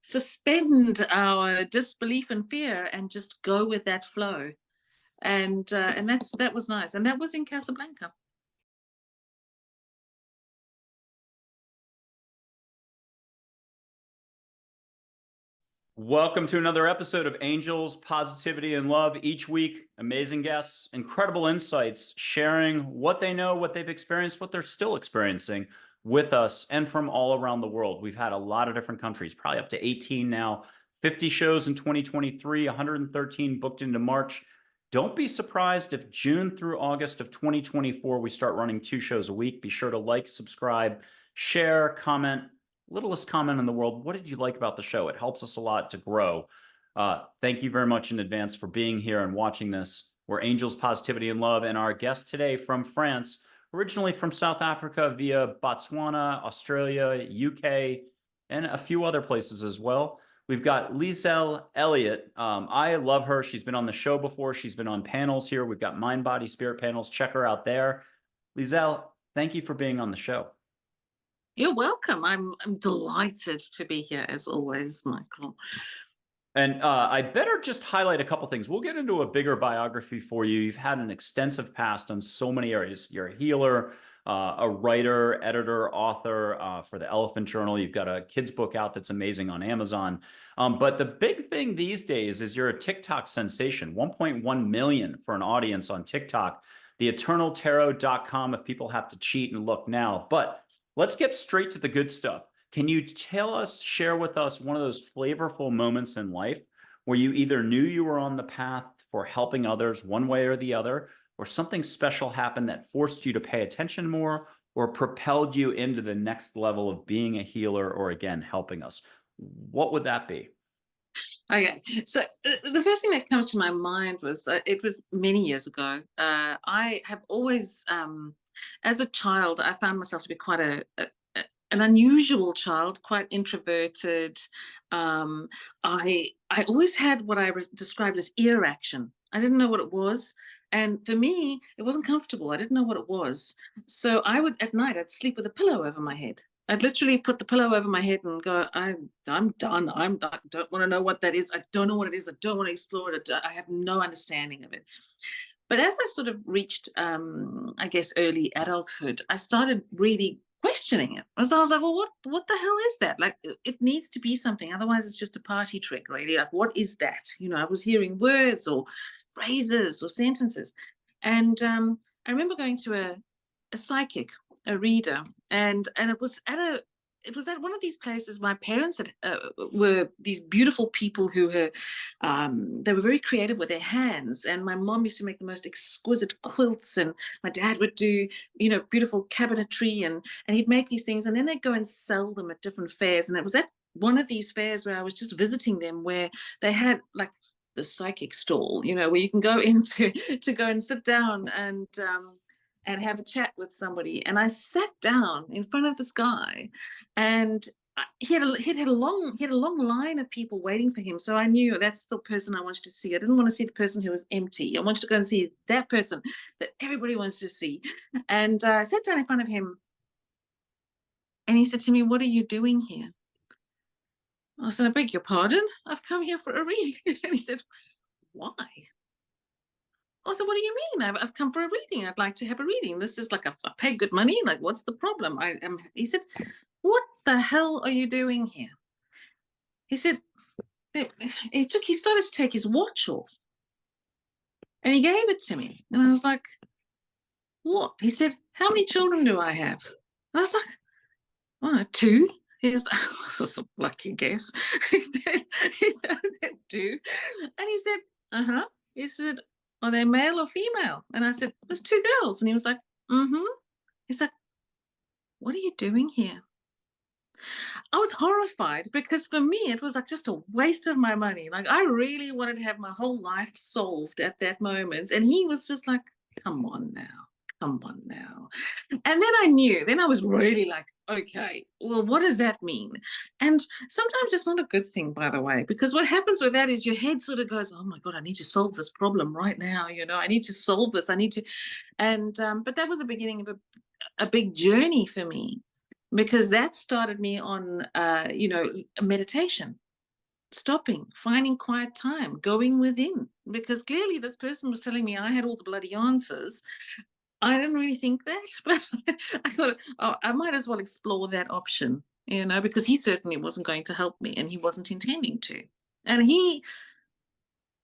suspend our disbelief and fear and just go with that flow. And that was nice. And that was in Casablanca. Welcome to another episode of Angels, Positivity, and Love. Each week, amazing guests, incredible insights, sharing what they know, what they've experienced, what they're still experiencing with us and from all around the world. We've had a lot of different countries, probably up to 18 now, 50 shows in 2023, 113 booked into March. Don't be surprised if June through August of 2024, we start running 2 shows a week. Be sure to like, subscribe, share, comment. Littlest comment in the world. What did you like about the show? It helps us a lot to grow. Thank you very much in advance for being here and watching this. We're Angels, Positivity, and Love, and our guest today from France, originally from South Africa via Botswana, Australia, UK, and a few other places as well. We've got Lieselle ELLIOT. I love her. She's been on the show before. She's been on panels here. We've got Mind, Body, Spirit panels. Check her out there. Lieselle, thank you for being on the show. You're welcome. I'm delighted to be here as always, Michael. And I better just highlight a couple things. We'll get into a bigger biography for you. You've had an extensive past on so many areas. You're a healer, a writer, editor, author for the Elephant Journal. You've got a kid's book out that's amazing on Amazon. But the big thing these days is you're a TikTok sensation, 1.1 million for an audience on TikTok, theeternaltarot.com if people have to cheat and look now. But let's get straight to the good stuff. Can you share with us one of those flavorful moments in life where you either knew you were on the path for helping others one way or the other, or something special happened that forced you to pay attention more or propelled you into the next level of being a healer or, again, helping us? What would that be? Okay, so the first thing that comes to my mind was it was many years ago. I have always, as a child, I found myself to be quite an unusual child, quite introverted. I always had what I described as ear action. I didn't know what it was, and for me, it wasn't comfortable. I didn't know what it was, so I would at night I'd sleep with a pillow over my head. I'd literally put the pillow over my head and go, I'm done. I don't want to know what that is. I don't know what it is. I don't want to explore it. I have no understanding of it. But as I sort of reached, I guess, early adulthood, I started really questioning it. So I was like, well, what the hell is that? Like, it needs to be something. Otherwise, it's just a party trick, really. Like, what is that? I was hearing words or phrases or sentences. And I remember going to a psychic, a reader, and it was at one of these places. My parents were these beautiful people who they were very creative with their hands, and my mom used to make the most exquisite quilts, and my dad would do beautiful cabinetry, and he'd make these things, and then they'd go and sell them at different fairs. And it was at one of these fairs where I was just visiting them, where they had like the psychic stall, where you can go into to go and sit down and have a chat with somebody. And I sat down in front of this guy, and he had a long line of people waiting for him. So I knew that's the person I wanted to see. I didn't want to see the person who was empty. I wanted to go and see that person that everybody wants to see. And I sat down in front of him, and he said to me, "What are you doing here?" I said, "I beg your pardon. I've come here for a reading." And he said, "Why?" I said, "What do you mean? I've come for a reading. I'd like to have a reading. This is like I pay good money. Like, what's the problem?" He said, "What the hell are you doing here?" He said, he started to take his watch off, and he gave it to me. And I was like, "What?" He said, "How many children do I have?" I was like, "Oh, 2." He's like, "That's a lucky guess." He said 2. And he said, "Uh-huh." He said, "Are they male or female?" And I said, "There's 2 girls." And he was like, "Mm-hmm." He's like, "What are you doing here?" I was horrified, because for me, it was like just a waste of my money. Like, I really wanted to have my whole life solved at that moment. And he was just like, "Come on now. Come on now." And then I knew, then I was really like, okay, well, what does that mean? And sometimes it's not a good thing, by the way, because what happens with that is your head sort of goes, "Oh my God, I need to solve this problem right now. I need to solve this. I need to." And, but that was the beginning of a big journey for me, because that started me on, meditation. stopping, finding quiet time, going within, because clearly this person was telling me I had all the bloody answers. I didn't really think that, but I thought, oh, I might as well explore that option, because he certainly wasn't going to help me and he wasn't intending to. And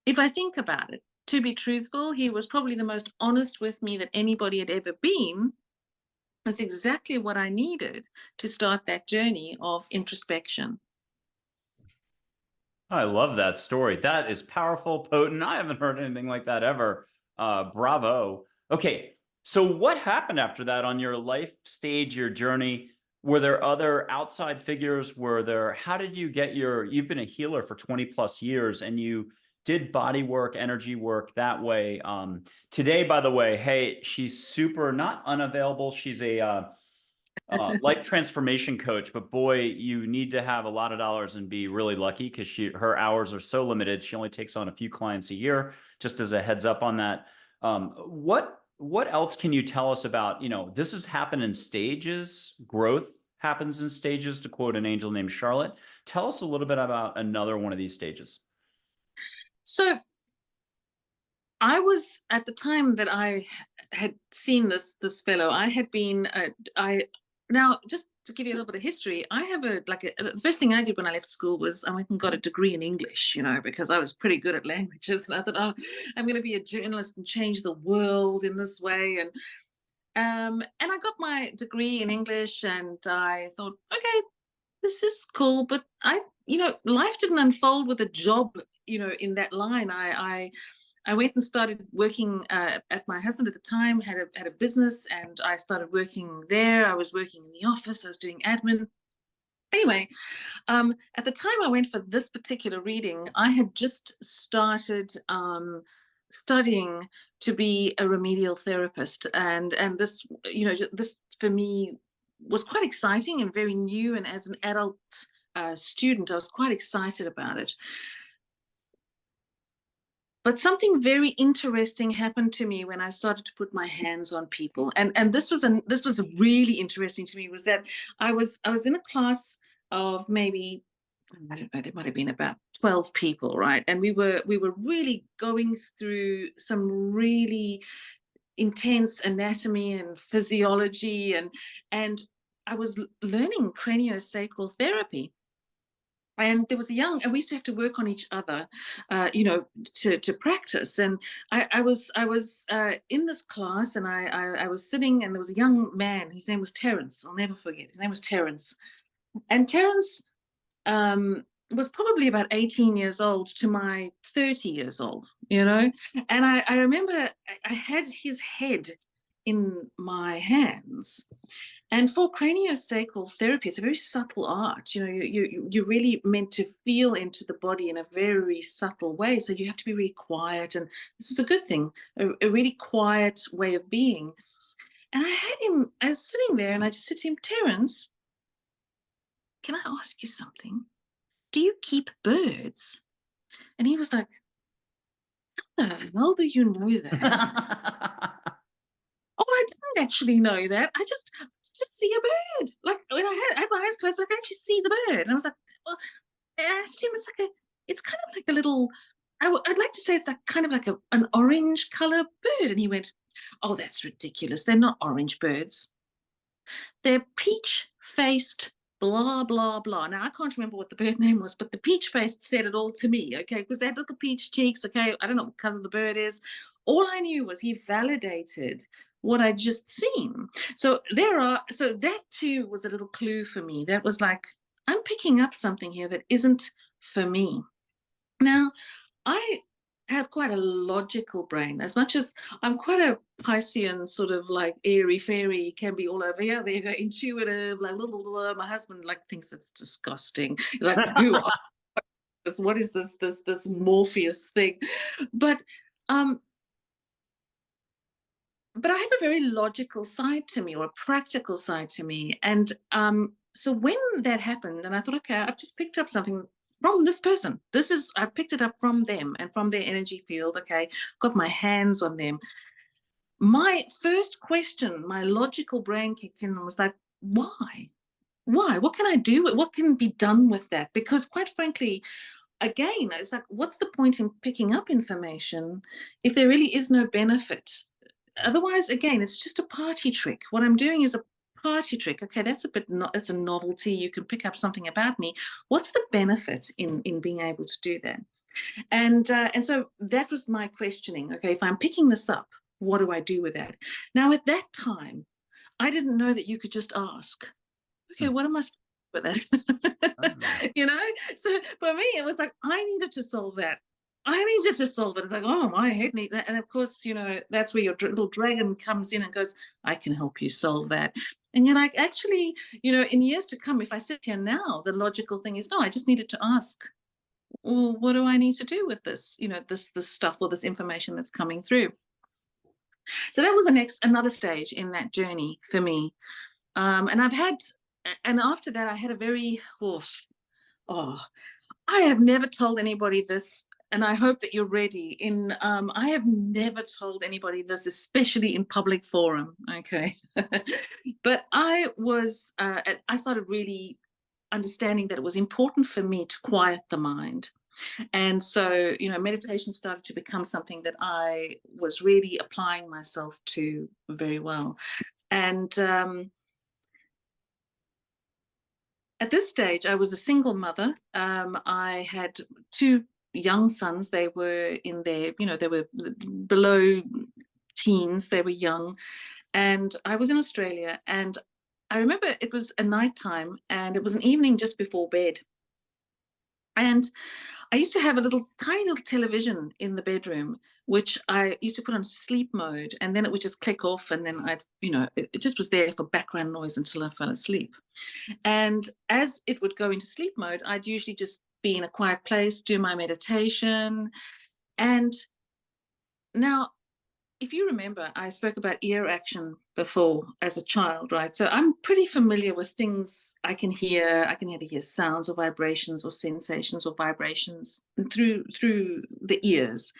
if I think about it, to be truthful, he was probably the most honest with me that anybody had ever been. That's exactly what I needed to start that journey of introspection. I love that story. That is powerful, potent. I haven't heard anything like that ever. Bravo. Okay. So what happened after that on your life stage, your journey? Were there other outside figures? How did you get you've been a healer for 20 plus years and you did body work, energy work that way. Today, by the way, hey, she's super not unavailable. She's a, life transformation coach, but boy, you need to have a lot of dollars and be really lucky because her hours are so limited. She only takes on a few clients a year. Just as a heads up on that, what else can you tell us about? This has happened in stages. Growth happens in stages. To quote an angel named Charlotte, tell us a little bit about another one of these stages. So I was at the time that I had seen this fellow. I had been I now just to give you a little bit of history. I have the first thing I did when I left school was I went and got a degree in English. Because I was pretty good at languages, and I thought, oh, I'm going to be a journalist and change the world in this way. And I got my degree in English, and I thought, okay, this is cool, but life didn't unfold with a job, in that line. I went and started working at my husband at the time had a business, and I started working there. I was working in the office. I was doing admin. Anyway, at the time I went for this particular reading, I had just started studying to be a remedial therapist, and this for me was quite exciting and very new. And as an adult student, I was quite excited about it. But something very interesting happened to me when I started to put my hands on people, and this was really interesting to me. Was that I was in a class of maybe, I don't know, there might have been about 12 people, right? And we were really going through some really intense anatomy and physiology, and I was learning craniosacral therapy. And there was and we used to have to work on each other, to practice. And I was in this class, and I was sitting, and there was a young man. His name was Terence. I'll never forget. His name was Terence, and Terence was probably about 18 years old to my 30 years old. And I remember I had his head in my hands. And for craniosacral therapy, it's a very subtle art. You're really meant to feel into the body in a very subtle way. So you have to be really quiet. And this is a good thing, a really quiet way of being. And I was sitting there, and I just said to him, Terence, can I ask you something? Do you keep birds? And he was like, how the hell do you know that? Oh, I didn't actually know that. I just see a bird. Like when I had my eyes closed, but I could actually see the bird. And I was like, well, I asked him, it's kind of like a little, I'd like to say it's like kind of like an orange color bird. And he went, oh, that's ridiculous. They're not orange birds. They're peach faced blah, blah, blah. Now, I can't remember what the bird name was, but the peach faced said it all to me, okay? Because they had little peach cheeks, okay? I don't know what color the bird is. All I knew was he validated what I'd just seen. So that too was a little clue for me. That was like, I'm picking up something here that isn't for me. Now, I have quite a logical brain, as much as I'm quite a Piscean, sort of like airy fairy, can be all over here. There you go, intuitive, like little. My husband thinks it's disgusting. Like, who are this? What is this Morpheus thing? But um, but I have a very logical side to me, or a practical side to me. And so when that happened, and I thought, okay, I've just picked up something from this person. I picked it up from them and from their energy field. Okay, got my hands on them. My first question, my logical brain kicked in and was like, why? Why? What can I do? What can be done with that? Because quite frankly, again, it's like, what's the point in picking up information if there really is no benefit? Otherwise, again, it's just a party trick. What I'm doing is a party trick. Okay, that's a bit, it's a novelty. You can pick up something about me. What's the benefit in being able to do that? And so that was my questioning. Okay, if I'm picking this up, what do I do with that? Now, at that time, I didn't know that you could just ask, okay, what am I supposed to do with that? You know? So for me, it was like, I needed to solve that. I needed to solve it. It's like, oh, my head needs that. And of course, that's where your little dragon comes in and goes, I can help you solve that. And you're like, actually, in years to come, if I sit here now, the logical thing is, no, I just needed to ask, well, what do I need to do with this, this stuff or this information that's coming through? So that was another stage in that journey for me. And after that, I had a very, I have never told anybody this, and I hope that you're ready. I have never told anybody this, especially in public forum. Okay, but I started really understanding that it was important for me to quiet the mind. And so, meditation started to become something that I was really applying myself to very well. And at this stage, I was a single mother. I had two young sons. They were in their, they were below teens. They were young. And I was in Australia. And I remember it was a nighttime and it was an evening just before bed. And I used to have a tiny little television in the bedroom, which I used to put on sleep mode, and then it would just click off, and then it just was there for background noise until I fell asleep. And as it would go into sleep mode, I'd usually just be in a quiet place, do my meditation. And now, if you remember, I spoke about ear action before as a child, right? So I'm pretty familiar with things I can hear. I can either hear sounds or vibrations or sensations or vibrations through the ears.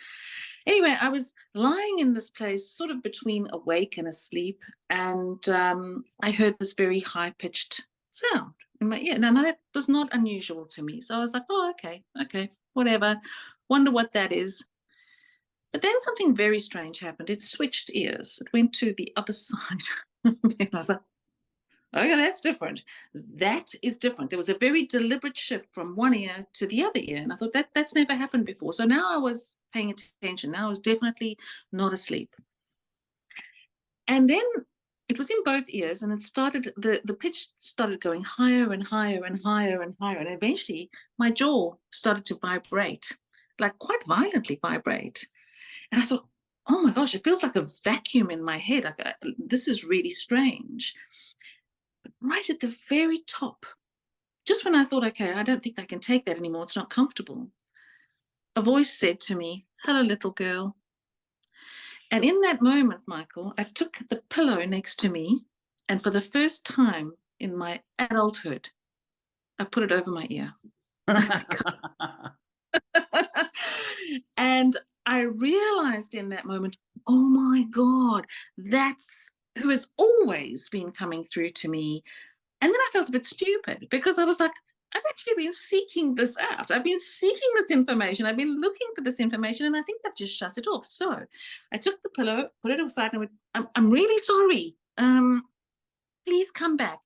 Anyway, I was lying in this place, sort of between awake and asleep, and I heard this very high-pitched sound in my ear. Now, that was not unusual to me. So I was like, oh, okay, whatever. Wonder what that is. But then something very strange happened. It switched ears. It went to the other side. And I was like, okay, that's different. That is different. There was a very deliberate shift from one ear to the other ear. And I thought that's never happened before. So now I was paying attention. Now I was definitely not asleep. And then it was in both ears, and it started, the pitch started going higher and higher and higher and higher. And eventually my jaw started to vibrate, like quite violently vibrate. And I thought, oh my gosh, it feels like a vacuum in my head. Like, this is really strange. But right at the very top, just when I thought, okay, I don't think I can take that anymore, it's not comfortable, a voice said to me, hello, little girl. And in that moment, Michael, I took the pillow next to me, and for the first time in my adulthood, I put it over my ear. And I realized in that moment, oh my God, that's who has always been coming through to me. And then I felt a bit stupid because I was like, I've actually been seeking this out. I've been seeking this information. I've been looking for this information, and I think I've just shut it off. So I took the pillow, put it aside, and I'm really sorry. Please come back.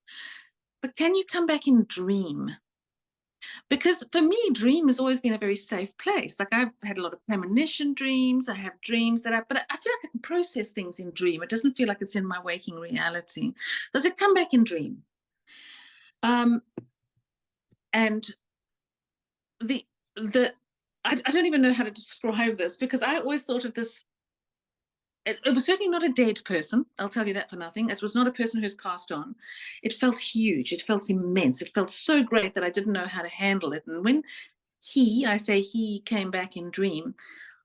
But can you come back in dream? Because for me, dream has always been a very safe place. Like, I've had a lot of premonition dreams. I have dreams but I feel like I can process things in dream. It doesn't feel like it's in my waking reality. Does it come back in dream? And I don't even know how to describe this, because I always thought of this. It was certainly not a dead person. I'll tell you that for nothing. It was not a person who's passed on. It felt huge. It felt immense. It felt so great that I didn't know how to handle it. And when he came back in dream,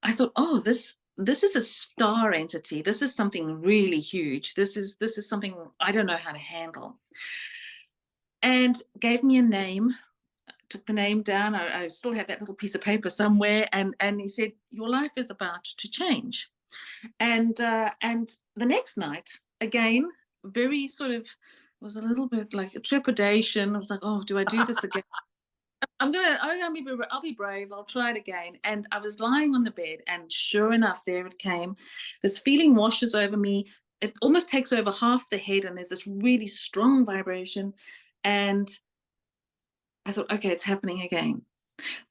I thought, oh, this is a star entity. This is something really huge. This is something I don't know how to handle. And gave me a name. Took the name down. I still have that little piece of paper somewhere. And he said, your life is about to change. And the next night, again, very sort of, was a little bit like a trepidation. I was like, oh, do I do this again? I'll be brave. I'll try it again. And I was lying on the bed, and sure enough, there it came. This feeling washes over me. It almost takes over half the head, and there's this really strong vibration. And I thought, okay, it's happening again.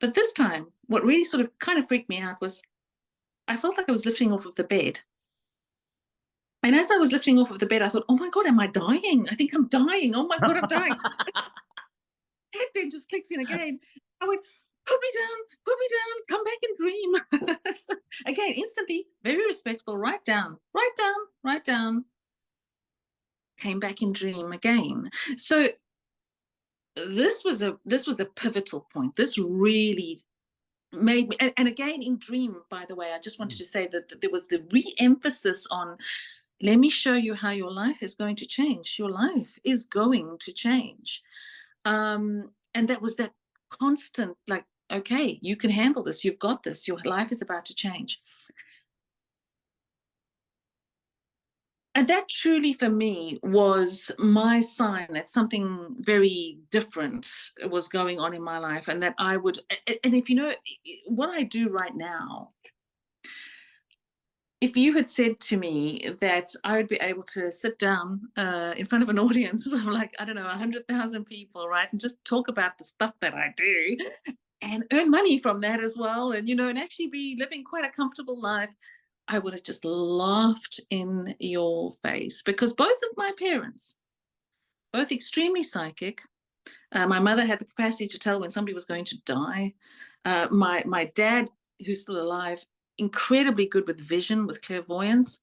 But this time, what really sort of kind of freaked me out was I felt like I was lifting off of the bed. And as I was lifting off of the bed, I thought, oh my God, am I dying? I think I'm dying. Oh my God, I'm dying. Head then just clicks in again. I went, put me down, come back and dream. So, again, instantly, very respectful, write down, write down, write down, came back in dream again. So this was a pivotal point. This really made me, and again in dream, by the way, I just wanted to say that there was the re-emphasis on, let me show you how your life is going to change. Your life is going to change. And that was that constant, like, okay, you can handle this, you've got this, your life is about to change. And that truly for me was my sign that something very different was going on in my life, and that I would, and if you know what I do right now, if you had said to me that I would be able to sit down in front of an audience of, like, I don't know, 100,000 people, right, and just talk about the stuff that I do and earn money from that as well, and, and actually be living quite a comfortable life, I would have just laughed in your face, because both of my parents, both extremely psychic. My mother had the capacity to tell when somebody was going to die. My dad, who's still alive, incredibly good with vision, with clairvoyance,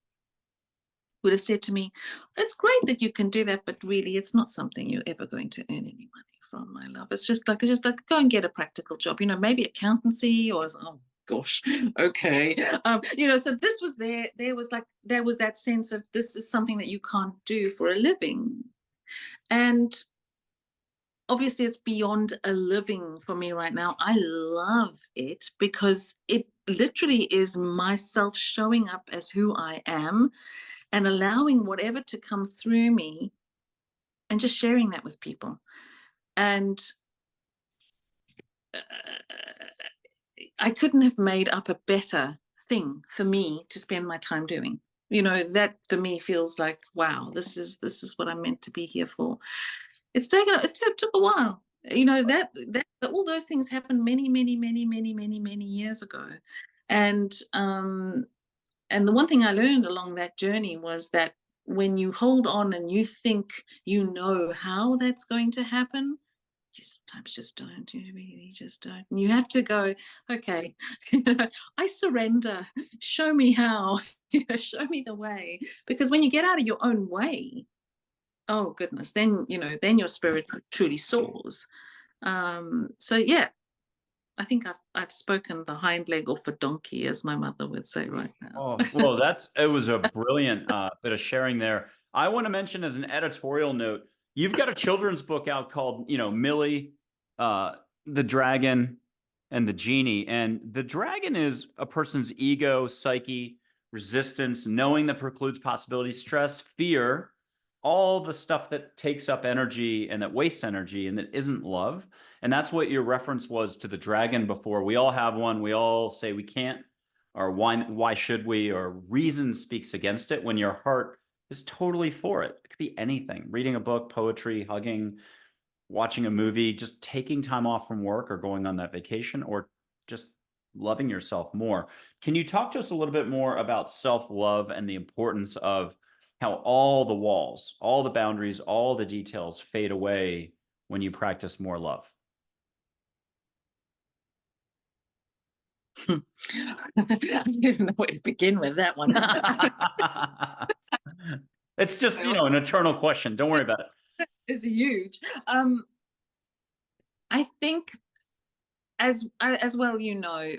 would have said to me, it's great that you can do that, but really it's not something you're ever going to earn any money from, my love. It's just like go and get a practical job, maybe accountancy, or, oh gosh, okay. So this was there was that sense of, this is something that you can't do for a living. And obviously it's beyond a living for me right now. I love it because it literally is myself showing up as who I am and allowing whatever to come through me and just sharing that with people. And I couldn't have made up a better thing for me to spend my time doing. That for me feels like, wow, this is what I'm meant to be here for. It took a while. That all those things happened many, many, many, many, many, many years ago. And the one thing I learned along that journey was that when you hold on and you think you know how that's going to happen, you sometimes just don't. You really just don't. And you have to go, okay, I surrender. Show me how. Show me the way. Because when you get out of your own way, oh goodness, then your spirit truly soars. So yeah, I think I've spoken the hind leg off a donkey, as my mother would say right now. Oh, well, it was a brilliant bit of sharing there. I want to mention, as an editorial note, you've got a children's book out called, Millie, the Dragon, and the Genie. And the dragon is a person's ego, psyche, resistance, knowing that precludes possibility, stress, fear, all the stuff that takes up energy and that wastes energy and that isn't love. And that's what your reference was to the dragon before. We all have one. We all say we can't, or why should we, or reason speaks against it, when your heart is totally for it. It could be anything: reading a book, poetry, hugging, watching a movie, just taking time off from work, or going on that vacation, or just loving yourself more. Can you talk to us a little bit more about self-love and the importance of how all the walls, all the boundaries, all the details fade away when you practice more love? I don't even know where to begin with that one. It's just, an eternal question. Don't worry about it. It's huge. I think, as well,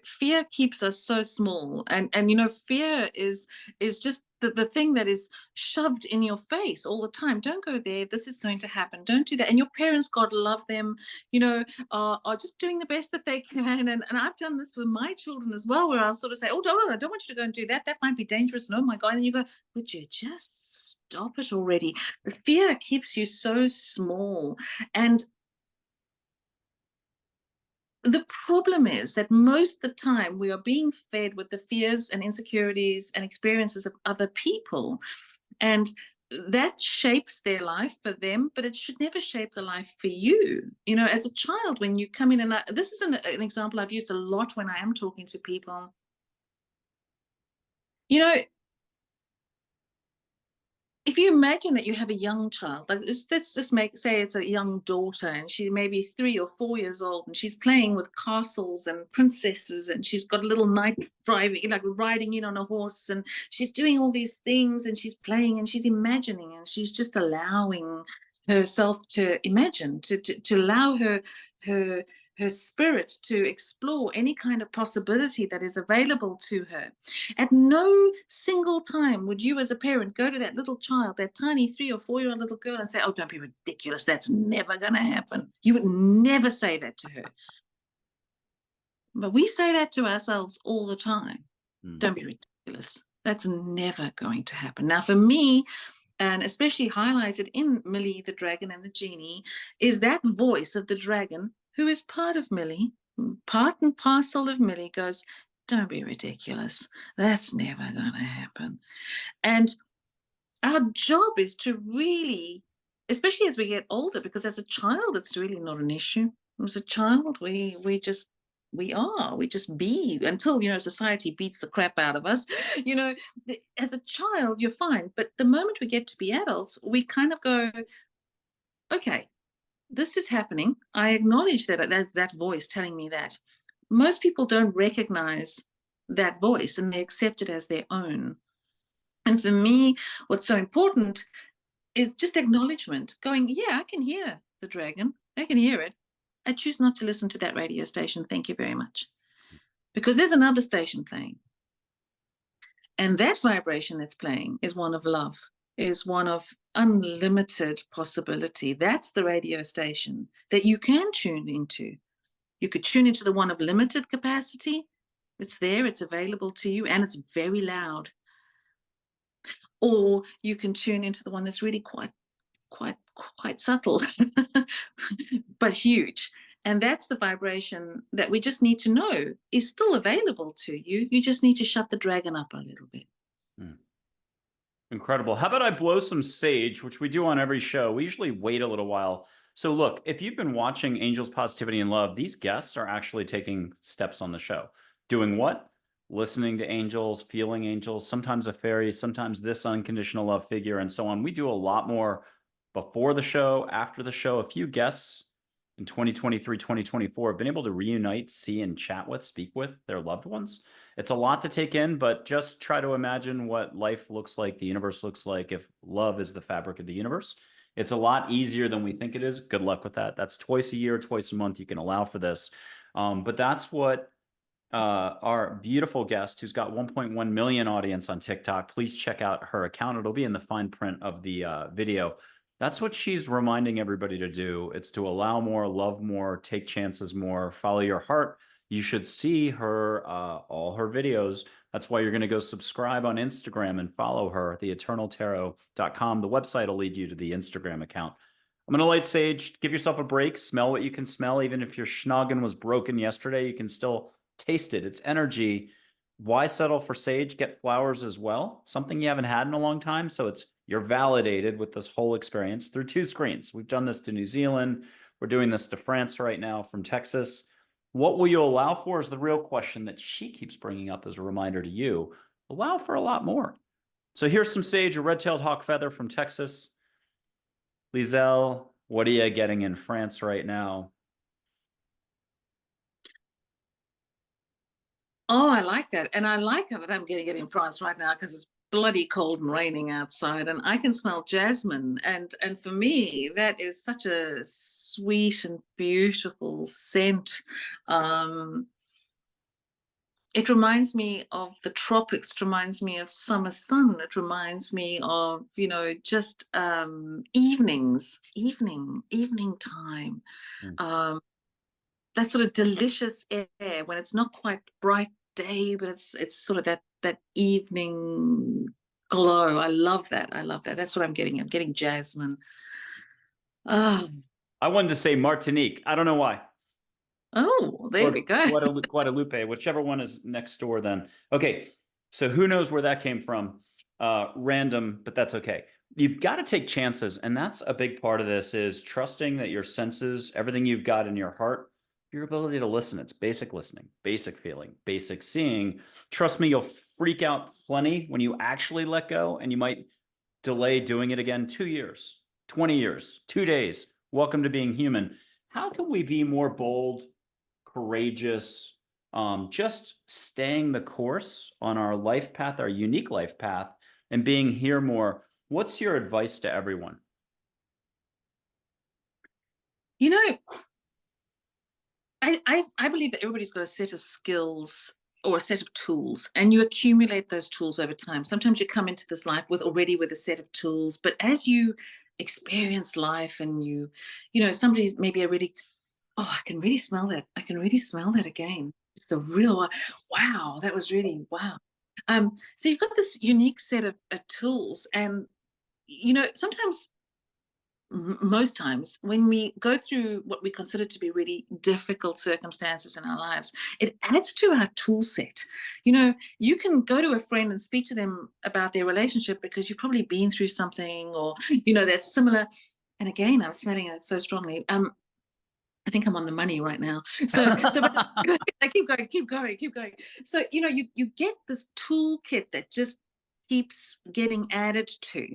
fear keeps us so small, and fear is just the thing that is shoved in your face all the time. Don't go there, this is going to happen, don't do that. And your parents, God love them, are just doing the best that they can. And I've done this with my children as well, where I'll sort of say, oh, I don't want you to go and do that, that might be dangerous, and oh my God, and you go, would you just stop it already? The fear keeps you so small. And The problem is that most of the time we are being fed with the fears and insecurities and experiences of other people. And that shapes their life for them, but it should never shape the life for you. You know, as a child, when you come in, and this is an example I've used a lot when I am talking to people. You know, if you imagine that you have a young child, like let's just say it's a young daughter, and she may be 3 or 4 years old, and she's playing with castles and princesses, and she's got a little knight driving, like riding in on a horse, and she's doing all these things, and she's playing, and she's imagining, and she's just allowing herself to imagine, to allow her her spirit to explore any kind of possibility that is available to her. At no single time would you, as a parent, go to that little child, that tiny 3 or 4 year old little girl, and say, "Oh, don't be ridiculous. That's never going to happen." You would never say that to her. But we say that to ourselves all the time. Don't be ridiculous. That's never going to happen. Now, for me, and especially highlighted in Millie the Dragon and the Genie, is that voice of the dragon who is part of Millie, part and parcel of Millie, goes, "Don't be ridiculous. That's never going to happen." And our job is to really, especially as we get older, because as a child, it's really not an issue. As a child, we just be until, society beats the crap out of us. you know as a child, you're fine, but the moment we get to be adults, we kind of go, okay, this is happening. I acknowledge that there's that voice telling me that. Most people don't recognize that voice, and they accept it as their own. And for me, what's so important is just acknowledgement, going, yeah, I can hear the dragon. I can hear it. I choose not to listen to that radio station. Thank you very much. Because there's another station playing. And that vibration that's playing is one of love, is one of unlimited possibility. That's the radio station that you can tune into. You could tune into the one of limited capacity. It's there, it's available to you, and it's very loud. Or you can tune into the one that's really quite subtle, but huge. And that's the vibration that we just need to know is still available to you. You just need to shut the dragon up a little bit. Incredible. How about I blow some sage, which we do on every show. We usually wait a little while. So look, if you've been watching Angels, Positivity, and Love, these guests are actually taking steps on the show. Doing what? Listening to angels, feeling angels, sometimes a fairy, sometimes this unconditional love figure, and so on. We do a lot more before the show, after the show. A few guests in 2023, 2024 have been able to reunite, see, and chat with, speak with their loved ones. It's a lot to take in, but just try to imagine what life looks like, the universe looks like, if love is the fabric of the universe. It's a lot easier than we think it is. Good luck with that. That's twice a year, twice a month. You can allow for this. But that's what our beautiful guest, who's got 1.1 million audience on TikTok, please check out her account. It'll be in the fine print of the video. That's what she's reminding everybody to do. It's to allow more, love more, take chances more, follow your heart. You should see her, all her videos. That's why you're going to go subscribe on Instagram and follow her, theeternaltarot.com. The website will lead you to the Instagram account. I'm going to light sage. Give yourself a break. Smell what you can smell. Even if your schnoggin was broken yesterday, you can still taste it. It's energy. Why settle for sage? Get flowers as well. Something you haven't had in a long time. So you're validated with this whole experience through 2 screens. We've done this to New Zealand. We're doing this to France right now from Texas. What will you allow for is the real question that she keeps bringing up as a reminder to you. Allow for a lot more. So here's some sage, a red-tailed hawk feather from Texas. Lieselle, what are you getting in France right now? Oh, I like that. And I like that I'm getting it in France right now because it's bloody cold and raining outside, and I can smell jasmine. And for me, that is such a sweet and beautiful scent. It reminds me of the tropics. It reminds me of summer sun. It reminds me of, just evening time. That sort of delicious air when it's not quite bright day, but it's sort of that evening glow. I love that. That's what I'm getting. I'm getting jasmine. Oh. I wanted to say Martinique. I don't know why. Oh, there or we go. Guadalupe, whichever one is next door then. Okay, so who knows where that came from? Random, but that's okay. You've got to take chances, and that's a big part of this is trusting that your senses, everything you've got in your heart, your ability to listen. It's basic listening, basic feeling, basic seeing. Trust me, you'll freak out plenty when you actually let go, and you might delay doing it again 2 years, 20 years, 2 days. Welcome to being human. How can we be more bold, courageous, just staying the course on our life path, our unique life path, and being here more? What's your advice to everyone? You know, I believe that everybody's got a set of skills or a set of tools, and you accumulate those tools over time. Sometimes you come into this life with a set of tools, but as you experience life and somebody's maybe a really, oh, I can really smell that. I can really smell that again. It's the real wow. That was really wow. So you've got this unique set of tools, and sometimes most times when we go through what we consider to be really difficult circumstances in our lives, it adds to our tool set. You can go to a friend and speak to them about their relationship because you've probably been through something, or that's similar. And again, I'm smelling it so strongly. I think I'm on the money right now. But I keep going. So you get this toolkit that just keeps getting added to.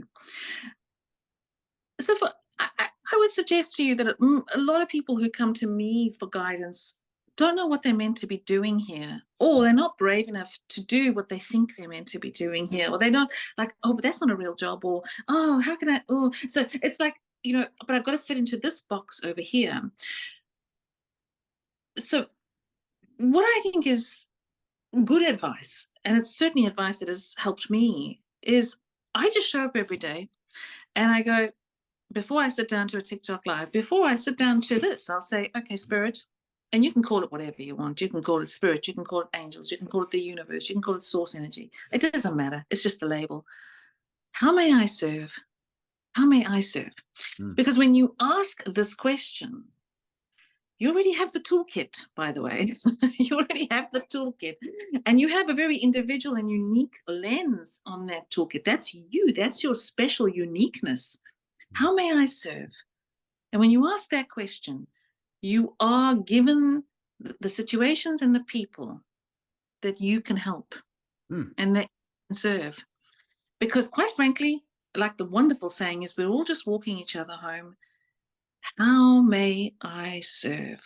So I would suggest to you that a lot of people who come to me for guidance don't know what they're meant to be doing here, or they're not brave enough to do what they think they're meant to be doing here, or they're not like, oh, but that's not a real job, or oh, how can I? Oh, so it's like, but I've got to fit into this box over here. So what I think is good advice, and it's certainly advice that has helped me, is I just show up every day and I go, before I sit down to a TikTok live, before I sit down to this, I'll say, okay, spirit, and you can call it whatever you want. You can call it spirit, you can call it angels, you can call it the universe, you can call it source energy. It doesn't matter. It's just the label. How may I serve? How may I serve? Because when you ask this question, you already have the toolkit, by the way. You already have the toolkit. And you have a very individual and unique lens on that toolkit. That's you. That's your special uniqueness. How may I serve? And when you ask that question, you are given the situations and the people that you can help and that you can serve. Because quite frankly, like the wonderful saying is, we're all just walking each other home. How may I serve?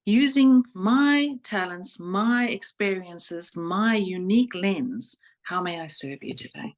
Using my talents, my experiences, my unique lens, how may I serve you today?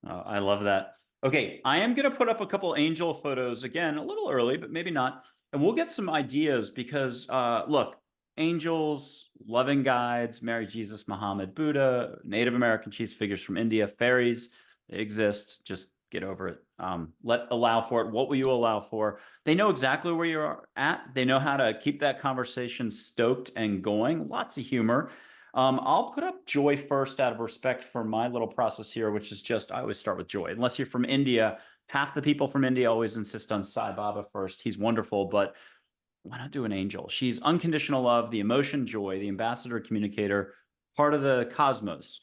I love that. Okay, I am going to put up a couple angel photos again, a little early, but maybe not. And we'll get some ideas because, look, angels, loving guides, Mary, Jesus, Muhammad, Buddha, Native American chiefs, figures from India, fairies, they exist. Just get over it. Allow for it. What will you allow for? They know exactly where you're at. They know how to keep that conversation stoked and going. Lots of humor. I'll put up joy first out of respect for my little process here, which is just, I always start with joy. Unless you're from India, half the people from India always insist on Sai Baba first. He's wonderful, but why not do an angel? She's unconditional love, the emotion, joy, the ambassador, communicator, part of the cosmos.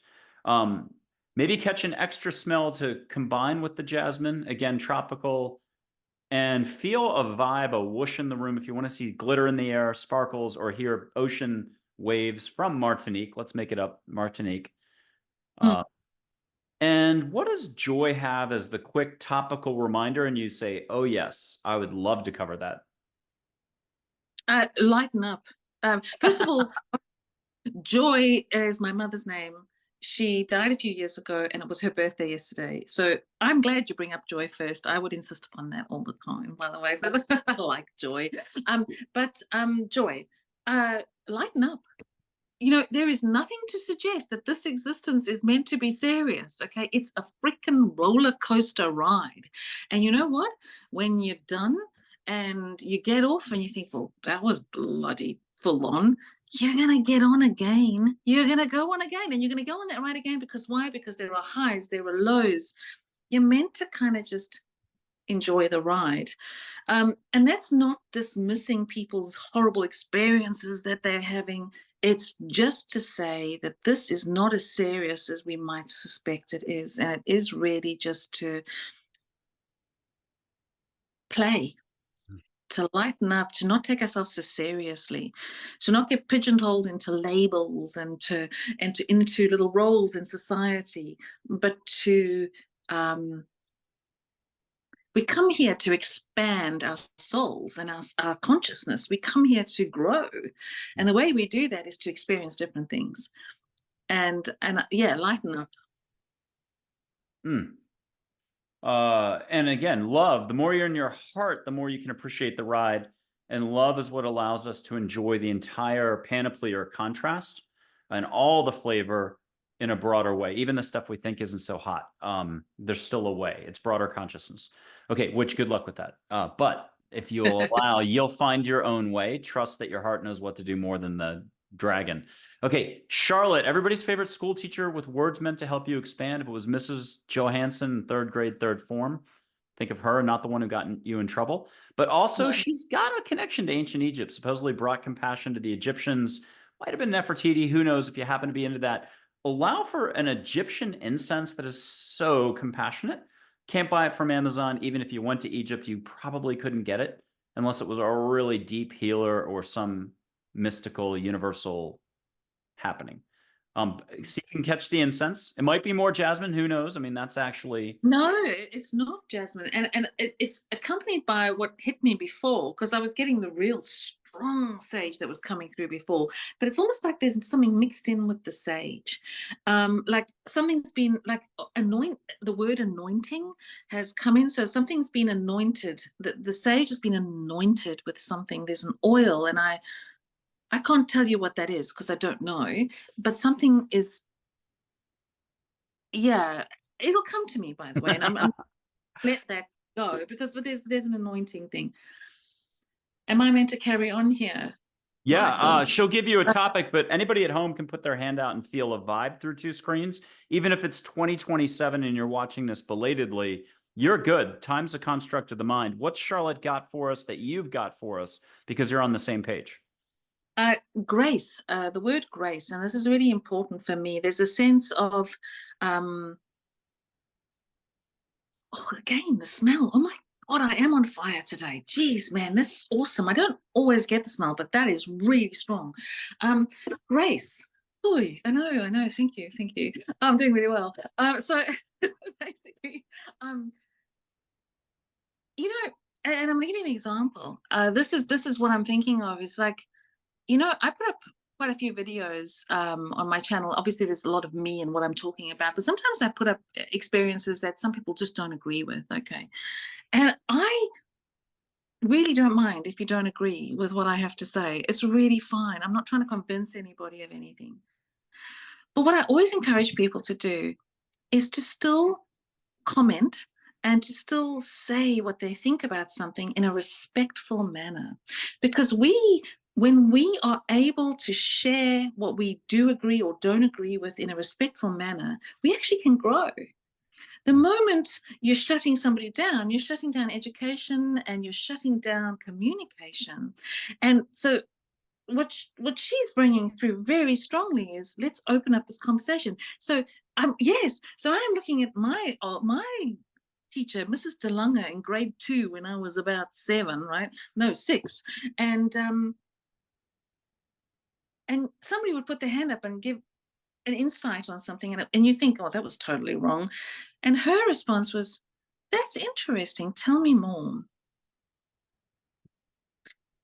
Maybe catch an extra smell to combine with the jasmine, again, tropical, and feel a vibe, a whoosh in the room. If you want to see glitter in the air, sparkles, or hear ocean waves from Martinique, let's make it up, Martinique. And what does joy have as the quick topical reminder? And you say, oh, yes, I would love to cover that. Lighten up. First of all, Joy is my mother's name. She died a few years ago and it was her birthday yesterday. So I'm glad you bring up Joy first. I would insist upon that all the time, by the way. I like Joy. Joy, lighten up. There is nothing to suggest that this existence is meant to be serious, okay? It's a freaking roller coaster ride. And you know what? When you're done and you get off and you think, well, that was bloody full on, you're going to get on again. You're going to go on again, and you're going to go on that ride again because why? Because there are highs, there are lows. You're meant to kind of just enjoy the ride. And that's not dismissing people's horrible experiences that they're having. It's just to say that this is not as serious as we might suspect it is. And it is really just to play, to lighten up, to not take ourselves so seriously, to not get pigeonholed into labels and to into little roles in society, but to we come here to expand our souls and our consciousness. We come here to grow. And the way we do that is to experience different things. And yeah, lighten up. And again, love, the more you're in your heart, the more you can appreciate the ride. And love is what allows us to enjoy the entire panoply or contrast and all the flavor in a broader way. Even the stuff we think isn't so hot. There's still a way. It's broader consciousness. Okay, which good luck with that. But if you'll allow, you'll find your own way. Trust that your heart knows what to do more than the dragon. Okay, Charlotte, everybody's favorite school teacher with words meant to help you expand. If it was Mrs. Johansson, third grade, third form, think of her, not the one who got you in trouble. But also, No. she's got a connection to ancient Egypt, supposedly brought compassion to the Egyptians. Might have been Nefertiti. Who knows if you happen to be into that. Allow for an Egyptian incense that is so compassionate. Can't buy it from Amazon. Even if you went to Egypt, you probably couldn't get it unless it was a really deep healer or some mystical, universal happening. See if you can catch the incense. It might be more jasmine. Who knows? I mean, that's actually... No, it's not jasmine. And it's accompanied by what hit me before, because I was getting the real strong sage that was coming through before. But it's almost like there's something mixed in with the sage. Like something's been like the word anointing has come in. So something's been anointed. The sage has been anointed with something. There's an oil, and I can't tell you what that is because I don't know, but something is, yeah, it'll come to me, by the way, and I'm let that go because there's an anointing thing. Am I meant to carry on here? Yeah, she'll give you a topic, but anybody at home can put their hand out and feel a vibe through two screens. Even if it's 2027 and you're watching this belatedly, you're good. Time's a construct of the mind. What's Charlotte got for us that you've got for us because you're on the same page? Grace, the word grace, and this is really important for me. There's a sense of, again, the smell. Oh my God, I am on fire today. Jeez, man, this is awesome. I don't always get the smell, but that is really strong. Grace. Oy, I know. Thank you. I'm doing really well. So basically, you know, and I'm going to give you an example. This is what I'm thinking of. It's like, I put up quite a few videos on my channel. Obviously, there's a lot of me and what I'm talking about, but sometimes I put up experiences that some people just don't agree with. Okay. And I really don't mind if you don't agree with what I have to say. It's really fine. I'm not trying to convince anybody of anything. But what I always encourage people to do is to still comment and to still say what they think about something in a respectful manner. Because when we are able to share what we do agree or don't agree with in a respectful manner, we actually can grow. The moment you're shutting somebody down, you're shutting down education and you're shutting down communication. And so what she's bringing through very strongly is, let's open up this conversation. So yes, so I am looking at my teacher, Mrs. DeLunger, in grade 2 when I was about 7, right? No, 6. And somebody would put their hand up and give an insight on something, and you think, oh, that was totally wrong. And her response was, that's interesting. Tell me more.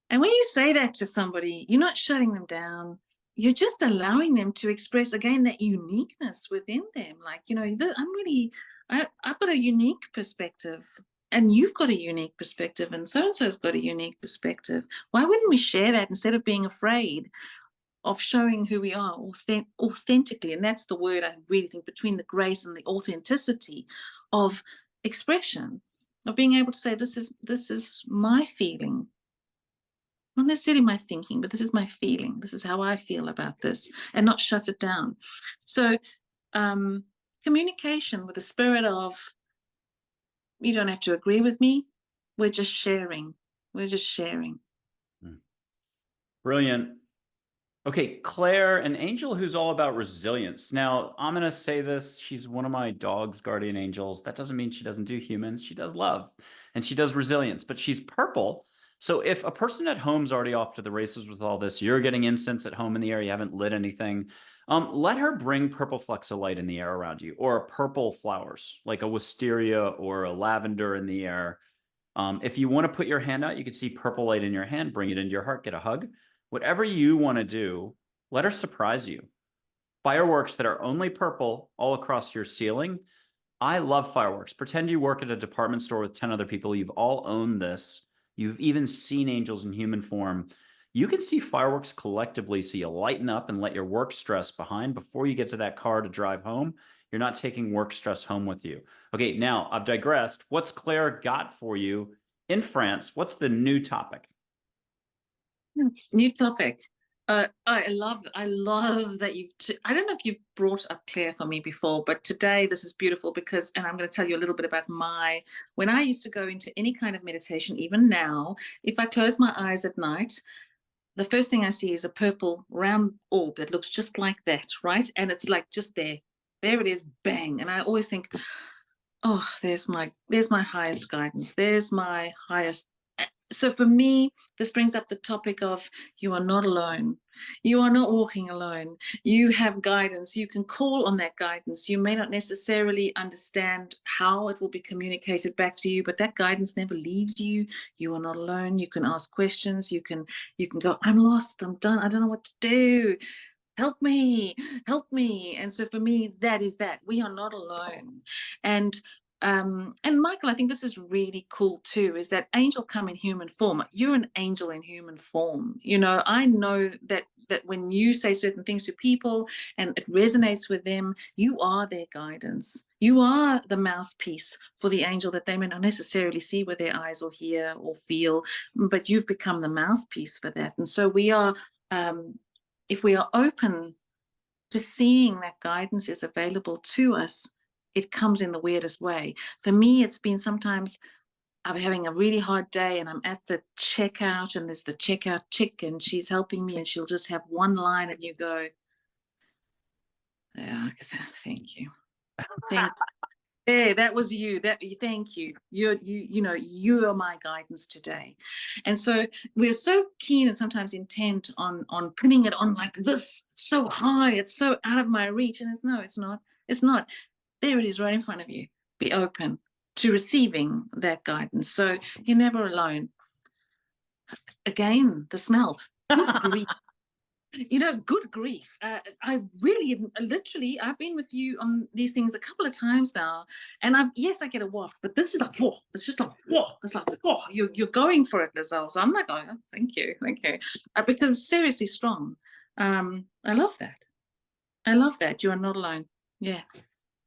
And when you say that to somebody, you're not shutting them down. You're just allowing them to express, again, that uniqueness within them. Like, I've got a unique perspective, and you've got a unique perspective, and so-and-so's got a unique perspective. Why wouldn't we share that instead of being afraid of showing who we are authentically? And that's the word, I really think, between the grace and the authenticity of expression, of being able to say, this is my feeling. Not necessarily my thinking, but this is my feeling. This is how I feel about this, and not shut it down. So communication with the spirit of You don't have to agree with me. We're just sharing. We're just sharing. Mm. Brilliant. Okay, Claire, an angel who's all about resilience. Now, I'm going to say this. She's one of my dog's guardian angels. That doesn't mean she doesn't do humans. She does love and she does resilience, but she's purple. So if a person at home's already off to the races with all this, you're getting incense at home in the air, you haven't lit anything, let her bring purple flecks of light in the air around you, or purple flowers like a wisteria or a lavender in the air. If you want to put your hand out, you can see purple light in your hand, bring it into your heart, get a hug. Whatever you want to do, let her surprise you. Fireworks that are only purple all across your ceiling. I love fireworks. Pretend you work at a department store with 10 other people. You've all owned this. You've even seen angels in human form. You can see fireworks collectively so you lighten up and let your work stress behind before you get to that car to drive home. You're not taking work stress home with you. Okay, now I've digressed. What's Claire got for you in France? What's the new topic? New topic. I love that I don't know if you've brought up Claire for me before, but today this is beautiful because, and I'm going to tell you a little bit about when I used to go into any kind of meditation, even now, if I close my eyes at night, the first thing I see is a purple round orb that looks just like that, right? And it's like just there. There it is, bang. And I always think, oh, there's my highest guidance. There's my highest. So for me, this brings up the topic of you are not alone. You are not walking alone. You have guidance. You can call on that guidance. You may not necessarily understand how it will be communicated back to you, but that guidance never leaves you. You are not alone. You can ask questions. You can go, I'm lost. I'm done. I don't know what to do. Help me, help me. And so for me, that is that. We are not alone. And and Michael, I think this is really cool too, is that angel come in human form. You're an angel in human form. I know that when you say certain things to people and it resonates with them, you are their guidance. You are the mouthpiece for the angel that they may not necessarily see with their eyes or hear or feel, but you've become the mouthpiece for that. And so we are, if we are open to seeing that guidance is available to us, it comes in the weirdest way. For me, it's been sometimes I'm having a really hard day and I'm at the checkout and there's the checkout chick and she's helping me and she'll just have one line and you go, yeah, thank you. Thank Hey, that was you. Thank you. You are my guidance today. And so we're so keen and sometimes intent on putting it on like this, so high, it's so out of my reach. And it's not. It's not. There it is right in front of you. Be open to receiving that guidance. So you're never alone. Again, the smell. Good grief. Good grief. I really, literally, I've been with you on these things a couple of times now, and yes, I get a waft, but this is like, whoa, it's just like, whoa, it's like, whoa, you're going for it, Lieselle. So I'm like, oh, thank you, because it's seriously strong. I love that. I love that. You are not alone. Yeah.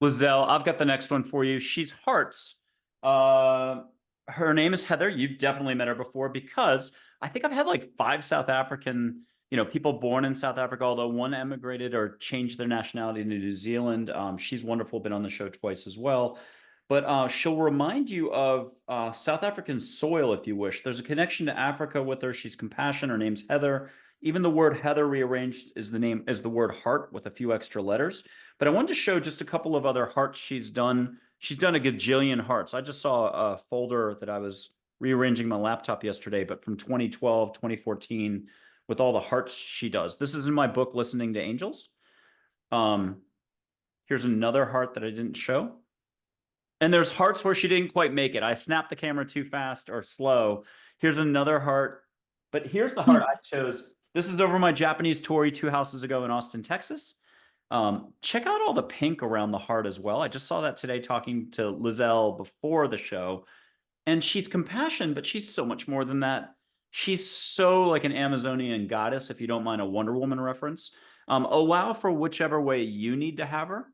Lieselle, I've got the next one for you. She's hearts. Her name is Heather. You've definitely met her before because I think I've had like 5 South African, people born in South Africa, although one emigrated or changed their nationality to New Zealand. She's wonderful, been on the show twice as well. But she'll remind you of South African soil if you wish. There's a connection to Africa with her. She's compassion. Her name's Heather. Even the word Heather rearranged is the word heart with a few extra letters. But I wanted to show just a couple of other hearts she's done. She's done a gajillion hearts. I just saw a folder that I was rearranging my laptop yesterday, but from 2012, 2014, with all the hearts she does. This is in my book, Listening to Angels. Here's another heart that I didn't show. And there's hearts where she didn't quite make it. I snapped the camera too fast or slow. Here's another heart. But here's the heart I chose. This is over my Japanese tour 2 houses ago in Austin, Texas. Check out all the pink around the heart as well. I just saw that today talking to Lieselle before the show. And she's compassion, but she's so much more than that. She's so like an Amazonian goddess, if you don't mind a Wonder Woman reference. Allow for whichever way you need to have her.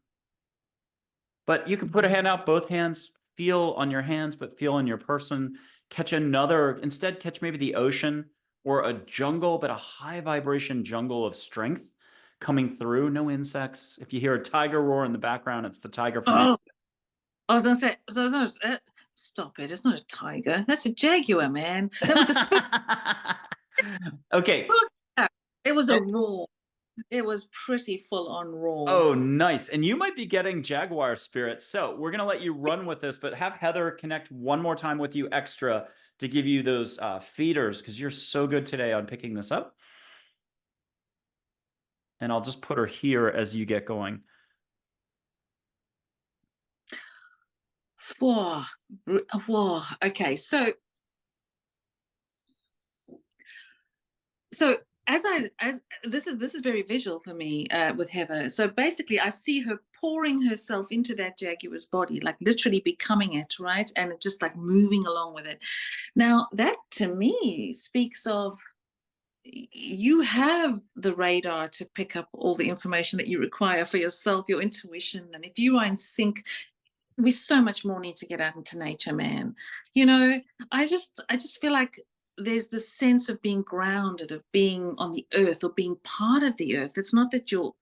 But you can put a hand out, both hands, feel on your hands, but feel on your person. Instead, catch maybe the ocean or a jungle, but a high vibration jungle of strength coming through. No insects. If you hear a tiger roar in the background, it's the tiger from Oh, I was gonna say, so Stop it. It's not a tiger. That's a jaguar, man. That was the first Okay. book. It was a roar. It was pretty full on roar. Oh, nice. And you might be getting Jaguar spirit. So we're going to let you run with this, but have Heather connect one more time with you extra to give you those feeders, because you're so good today on picking this up. And I'll just put her here as you get going. Whoa. Whoa. Okay. So as this is very visual for me with Heather. So basically, I see her pouring herself into that jaguar's body, like literally becoming it, right? And just like moving along with it. Now, that to me speaks of you have the radar to pick up all the information that you require for yourself, your intuition. And if you are in sync, we so much more need to get out into nature, man. You know, I just feel like there's this sense of being grounded, of being on the earth or being part of the earth. It's not that you're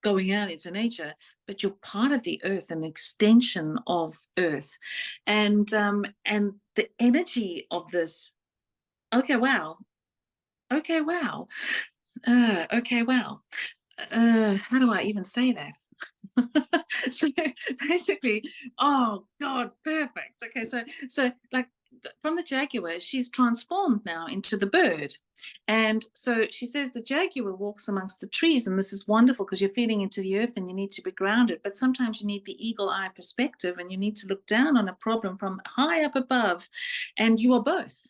going out into nature, but you're part of the earth, an extension of earth. And the energy of this, okay, wow. Okay, wow. Okay, wow. How do I even say that? So basically, oh God, perfect. Okay, so like from the jaguar, she's transformed now into the bird. And so she says the jaguar walks amongst the trees, and this is wonderful because you're feeding into the earth and you need to be grounded. But sometimes you need the eagle eye perspective and you need to look down on a problem from high up above, and you are both.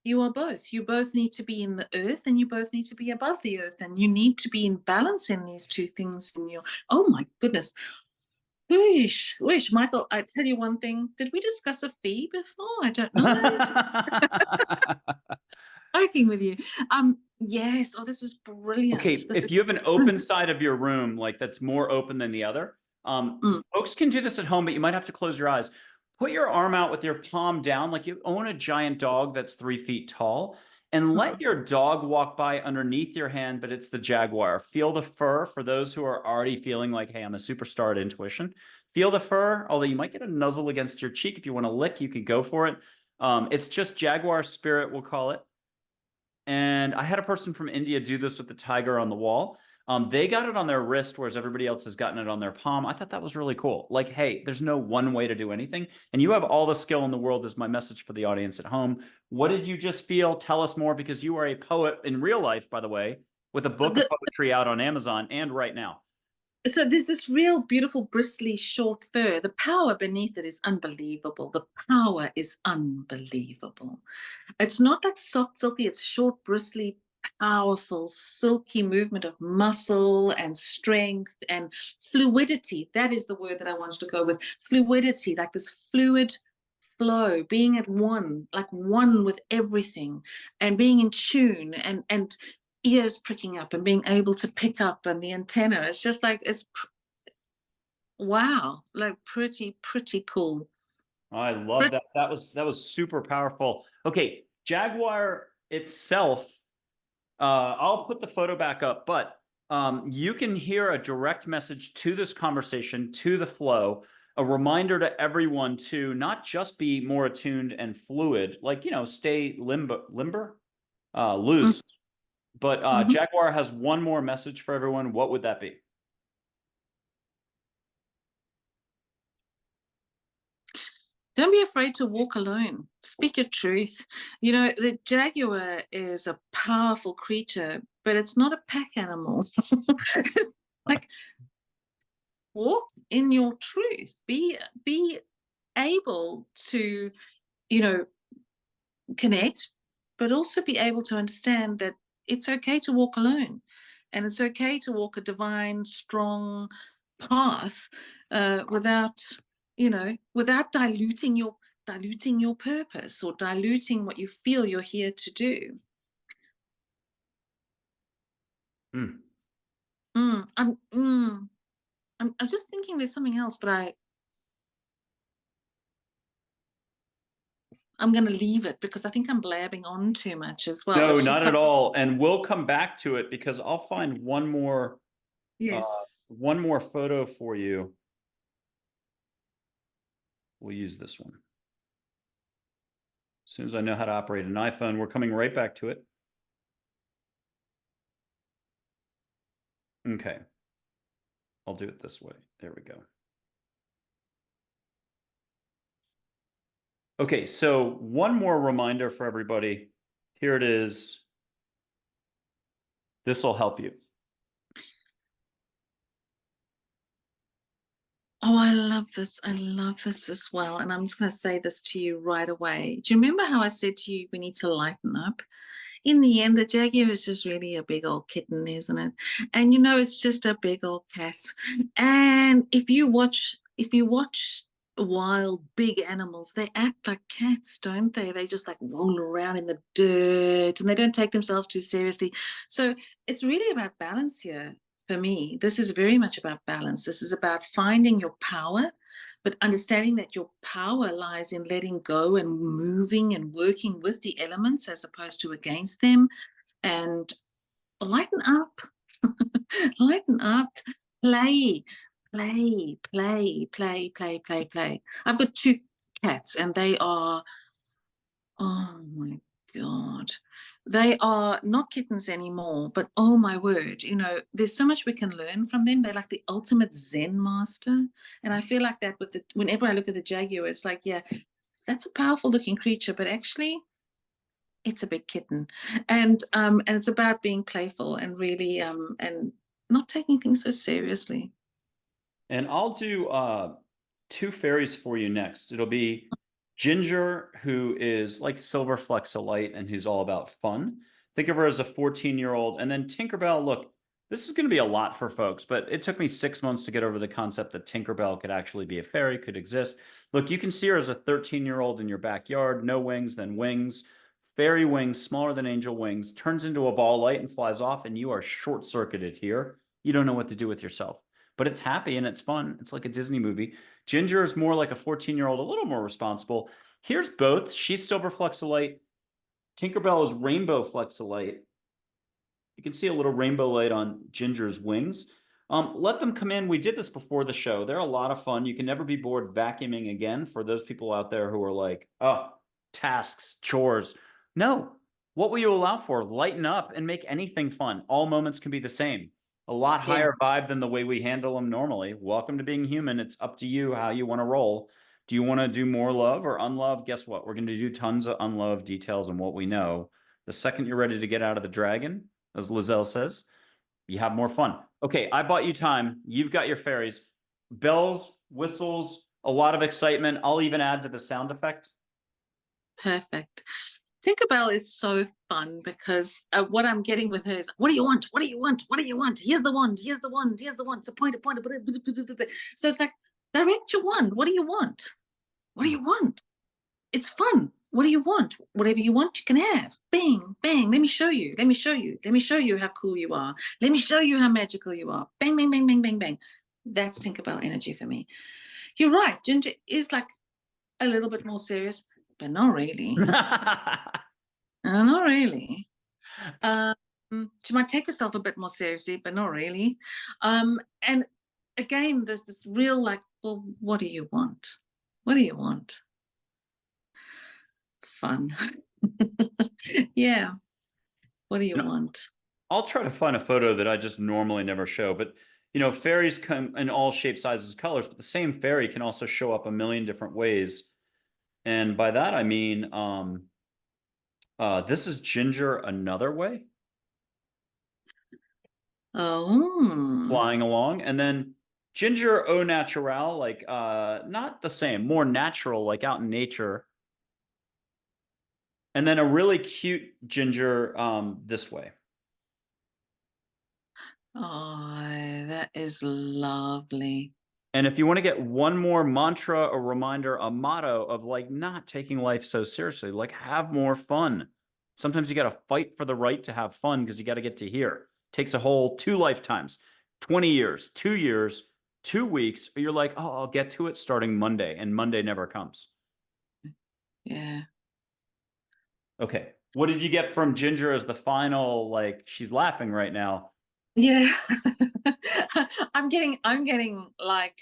You are both. You both need to be in the earth and you both need to be above the earth. And you need to be in balance in these two things in your, oh my goodness. Wish, Michael, I tell you one thing. Did we discuss a fee before? I don't know. Joking with you. Yes. Oh, this is brilliant. Okay, This if is you have an open side of your room, like that's more open than the other, mm, folks can do this at home, but you might have to close your eyes. Put your arm out with your palm down, like you own a giant dog that's 3 feet tall, and let your dog walk by underneath your hand, but it's the jaguar. Feel the fur for those who are already feeling like, hey, I'm a superstar at intuition. Feel the fur, although you might get a nuzzle against your cheek. If you want to lick, you can go for it. It's just jaguar spirit, we'll call it. And I had a person from India do this with the tiger on the wall. They got it on their wrist, whereas everybody else has gotten it on their palm. I thought that was really cool. Like, hey, there's no one way to do anything. And you have all the skill in the world, is my message for the audience at home. What did you just feel? Tell us more, because you are a poet in real life, by the way, with a book of the, poetry out on Amazon and right now. so there's this real beautiful bristly short fur. The power beneath it is unbelievable. The power is unbelievable. It's not like soft silky, it's short, bristly, powerful, silky movement of muscle and strength and fluidity. That is the word that I wanted to go with. Fluidity, like this fluid flow, being at one, like one with everything, and being in tune, and ears pricking up and being able to pick up, and the antenna. It's just like wow, like pretty cool. I love that. That was super powerful. Okay, Jaguar itself, I'll put the photo back up, but you can hear a direct message to this conversation, to the flow, a reminder to everyone to not just be more attuned and fluid, like, stay limber, loose. But Mm-hmm. Jaguar has one more message for everyone. What would that be? Don't be afraid to walk alone. Speak your truth. You know, the jaguar is a powerful creature, but it's not a pack animal. Like, walk in your truth. Be able to, you know, connect, but also be able to understand that it's okay to walk alone, and it's okay to walk a divine, strong path without, without diluting your purpose or diluting what you feel you're here to do. Mm. Mm, I'm, mm, I'm just thinking there's something else, but I'm going to leave it because I think I'm blabbing on too much as well. No, It's not just at like, all. And we'll come back to it, because I'll find uh, yes. one more photo for you. We'll use this one. soon as I know how to operate an iPhone, we're coming right back to it. Okay. I'll do it this way. There we go. Okay, so one more reminder for everybody. Here it is. This will help you. Oh, I love this. I love this as well. And I'm just going to say this to you right away. Do you remember how I said to you, we need to lighten up? In the end, the Jaguar is just really a big old kitten, isn't it? And you know, it's just a big old cat. And if you watch wild big animals, they act like cats, don't they? They just like roll around in the dirt and they don't take themselves too seriously. So it's really about balance here for me. This is very much about balance. This is about finding your power, but understanding that your power lies in letting go and moving and working with the elements as opposed to against them. And lighten up, lighten up, play, play. I've got two cats and they are, oh my God. They are not kittens anymore, but oh my word, you know, there's so much we can learn from them. They're like the ultimate Zen master. And I feel like that with whenever I look at the Jaguar, it's like, yeah, that's a powerful looking creature, but actually it's a big kitten. And it's about being playful and really and not taking things so seriously. And I'll do two fairies for you next. It'll be Ginger, who is like Silver Flexolite and who's all about fun. Think of her as a 14-year-old. And then Tinkerbell, look, this is going to be a lot for folks, but it took me 6 months to get over the concept that Tinkerbell could actually be a fairy, could exist. Look, you can see her as a 13-year-old in your backyard, no wings, then wings, fairy wings, smaller than angel wings, turns into a ball light and flies off, and you are short-circuited here. You don't know what to do with yourself. But it's happy and it's fun. It's like a Disney movie. Ginger is more like a 14-year-old, a little more responsible. Here's both. She's Silver Flexolite. Tinkerbell is Rainbow Flexolite. You can see a little rainbow light on Ginger's wings. Let them come in. We did this before the show. They're a lot of fun. You can never be bored vacuuming again for those people out there who are like, oh, tasks, chores. No. What will you allow for? Lighten up and make anything fun. All moments can be the same. A lot Yeah. higher vibe than the way we handle them normally. Welcome to being human. It's up to you how you want to roll. Do you want to do more love or unlove? Guess what? We're going to do tons of unloved details and what we know. The second you're ready to get out of the dragon, as Lieselle says, you have more fun. Okay, I bought you time. You've got your fairies. Bells, whistles, a lot of excitement. I'll even add to the sound effect. Perfect. Tinkerbell is so fun because what I'm getting with her is, what do you want? What do you want? What do you want? Here's the wand. Here's the wand. Here's the wand. So point. So it's like, direct your wand. What do you want? What do you want? It's fun. What do you want? Whatever you want, you can have. Bang, bang. Let me show you. Let me show you. Let me show you how cool you are. Let me show you how magical you are. Bang, bang, bang, bang, bang, bang. That's Tinkerbell energy for me. You're right. Ginger is like a little bit more serious, but not really. Not really. She might take herself a bit more seriously, but not really. And again, there's this real like, well, what do you want? What do you want? Fun. Yeah. What do you want? I'll try to find a photo that I just normally never show, but you know, fairies come in all shapes, sizes, colors, but the same fairy can also show up a million different ways. And by that I mean, this is Ginger another way, Oh, flying along, and then Ginger au naturel, like not the same, more natural, like out in nature. And then a really cute Ginger this way. oh, that is lovely. And if you want to get one more mantra, a reminder, a motto of like not taking life so seriously, like have more fun. Sometimes you got to fight for the right to have fun because you got to get to here. It takes a whole 2 lifetimes, 20 years, 2 years, 2 weeks. Or you're like, oh, I'll get to it starting Monday, and Monday never comes. Yeah. Okay. What did you get from Ginger as the final? Like, she's laughing right now. Yeah. I'm getting like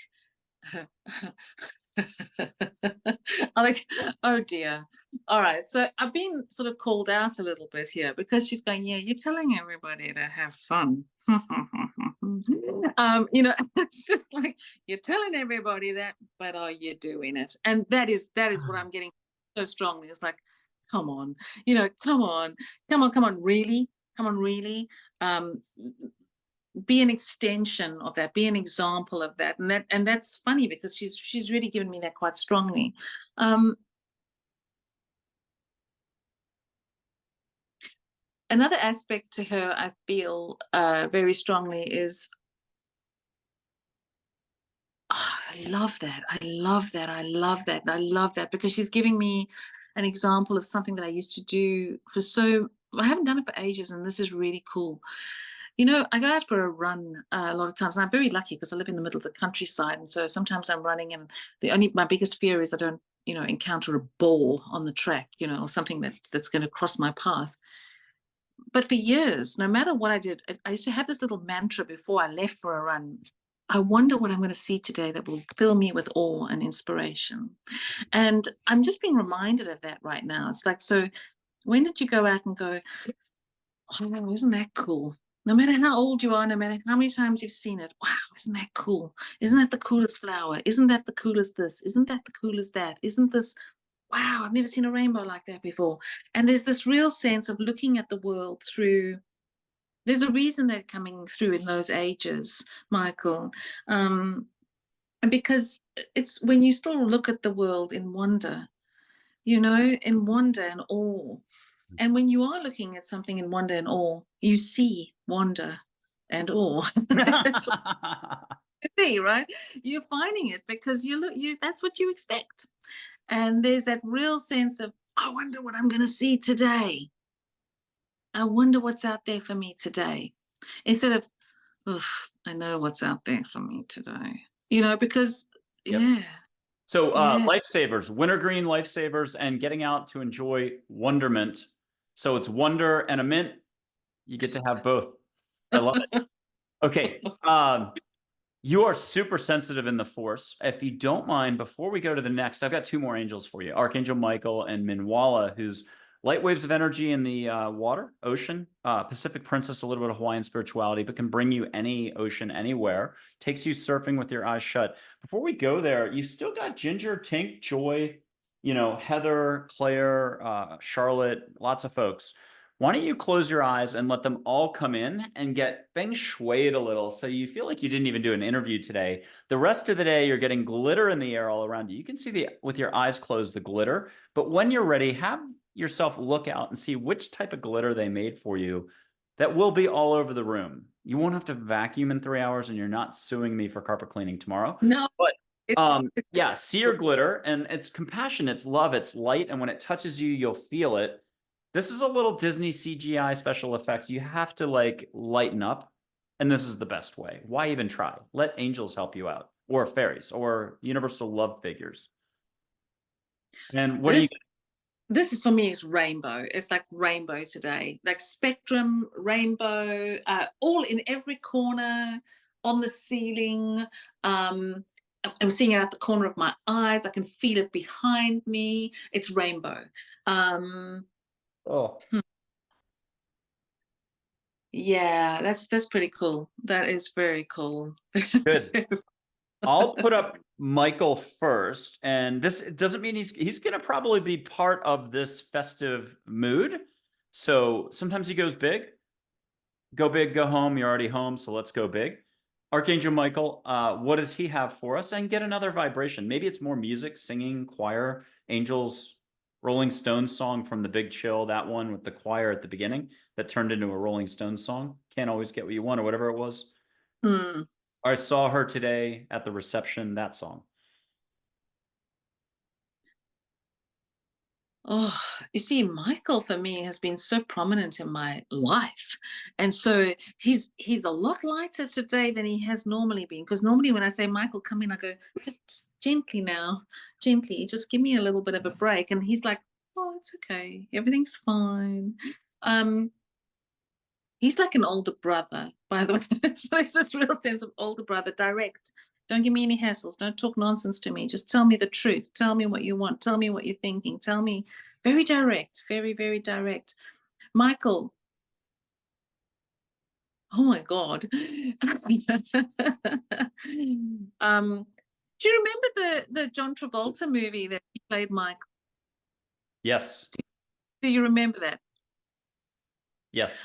I'm like, oh dear. All right. So I've been sort of called out a little bit here because she's going, yeah, you're telling everybody to have fun. It's just like you're telling everybody that, but are you doing it? And that is what I'm getting so strongly. It's like, come on, come on, come on, really, come on, really. Um, be an extension of that, be an example of that. And that's funny because she's really given me that quite strongly. um Another aspect to her I feel very strongly is, oh, I love that, I love that, I love that, I love that, because she's giving me an example of something that I used to do for so I haven't done it for ages, and this is really cool. I go out for a run a lot of times, and I'm very lucky because I live in the middle of the countryside, and so sometimes I'm running, and my biggest fear is I don't, encounter a boar on the track, or something that's going to cross my path. But for years, no matter what I did, I used to have this little mantra before I left for a run. I wonder what I'm going to see today that will fill me with awe and inspiration. And I'm just being reminded of that right now. It's like, so when did you go out and go, oh, isn't that cool? No matter how old you are, no matter how many times you've seen it, wow, isn't that cool? Isn't that the coolest flower? Isn't that the coolest this? Isn't that the coolest that? Isn't this, wow, I've never seen a rainbow like that before. And there's this real sense of looking at the world through, there's a reason they're coming through in those ages, Michael. And because it's when you still look at the world in wonder, in wonder and awe. And when you are looking at something in wonder and awe, you see wonder and awe. That's what you see, right? You're finding it because that's what you expect. And there's that real sense of, I wonder what I'm going to see today. I wonder what's out there for me today. Instead of, oof, I know what's out there for me today. Because, Yep. yeah, So yeah. lifesavers, wintergreen lifesavers, and getting out to enjoy wonderment. So it's wonder and a mint. You get to have both. I love it. Okay. You are super sensitive in the force. If you don't mind, before we go to the next, I've got two more angels for you. Archangel Michael and Minwala, who's light waves of energy in the water, ocean, Pacific Princess, a little bit of Hawaiian spirituality, but can bring you any ocean, anywhere. Takes you surfing with your eyes shut. Before we go there, you still got Ginger, Tink, Joy, Heather, Claire, Charlotte, lots of folks. Why don't you close your eyes and let them all come in and get feng shuied a little so you feel like you didn't even do an interview today. The rest of the day, you're getting glitter in the air all around you. You can see with your eyes closed, the glitter. But when you're ready, have yourself look out and see which type of glitter they made for you that will be all over the room. You won't have to vacuum in 3 hours, and you're not suing me for carpet cleaning tomorrow. No, But it's yeah, see your glitter, and it's compassion, it's love, it's light, and when it touches you, you'll feel it. This is a little Disney CGI special effects. You have to lighten up, and this is the best way. Why even try? Let angels help you out, or fairies, or universal love figures. And what do you? this is for me is rainbow. It's like rainbow today, like spectrum, rainbow, all in every corner, on the ceiling. I'm seeing it out the corner of my eyes. I can feel it behind me. It's rainbow. Oh, Yeah, that's pretty cool. That is very cool. good. I'll put up Michael first, and this doesn't mean he's going to probably be part of this festive mood. So sometimes he goes big. Go big, go home. You're already home, so let's go big. Archangel Michael, what does he have for us? And get another vibration. Maybe it's more music, singing, choir, angels, Rolling Stones song from The Big Chill, that one with the choir at the beginning that turned into a Rolling Stones song. Can't always get what you want, or whatever it was. Hmm. I saw her today at the reception, that song. Oh, you see, Michael for me has been so prominent in my life. And so he's a lot lighter today than he has normally been. Because normally when I say, Michael, come in, I go, just gently now, gently, just give me a little bit of a break. And he's like, oh, it's okay. Everything's fine. Um, he's like an older brother, by the way. So there's this real sense of older brother, direct, Don't give me any hassles. Don't talk nonsense to me. Just tell me the truth. Tell me what you want. Tell me what you're thinking. Tell me, very direct, very, very direct. Michael, oh my God. Do you remember the John Travolta movie that he played Michael? Yes. Do you remember that? Yes.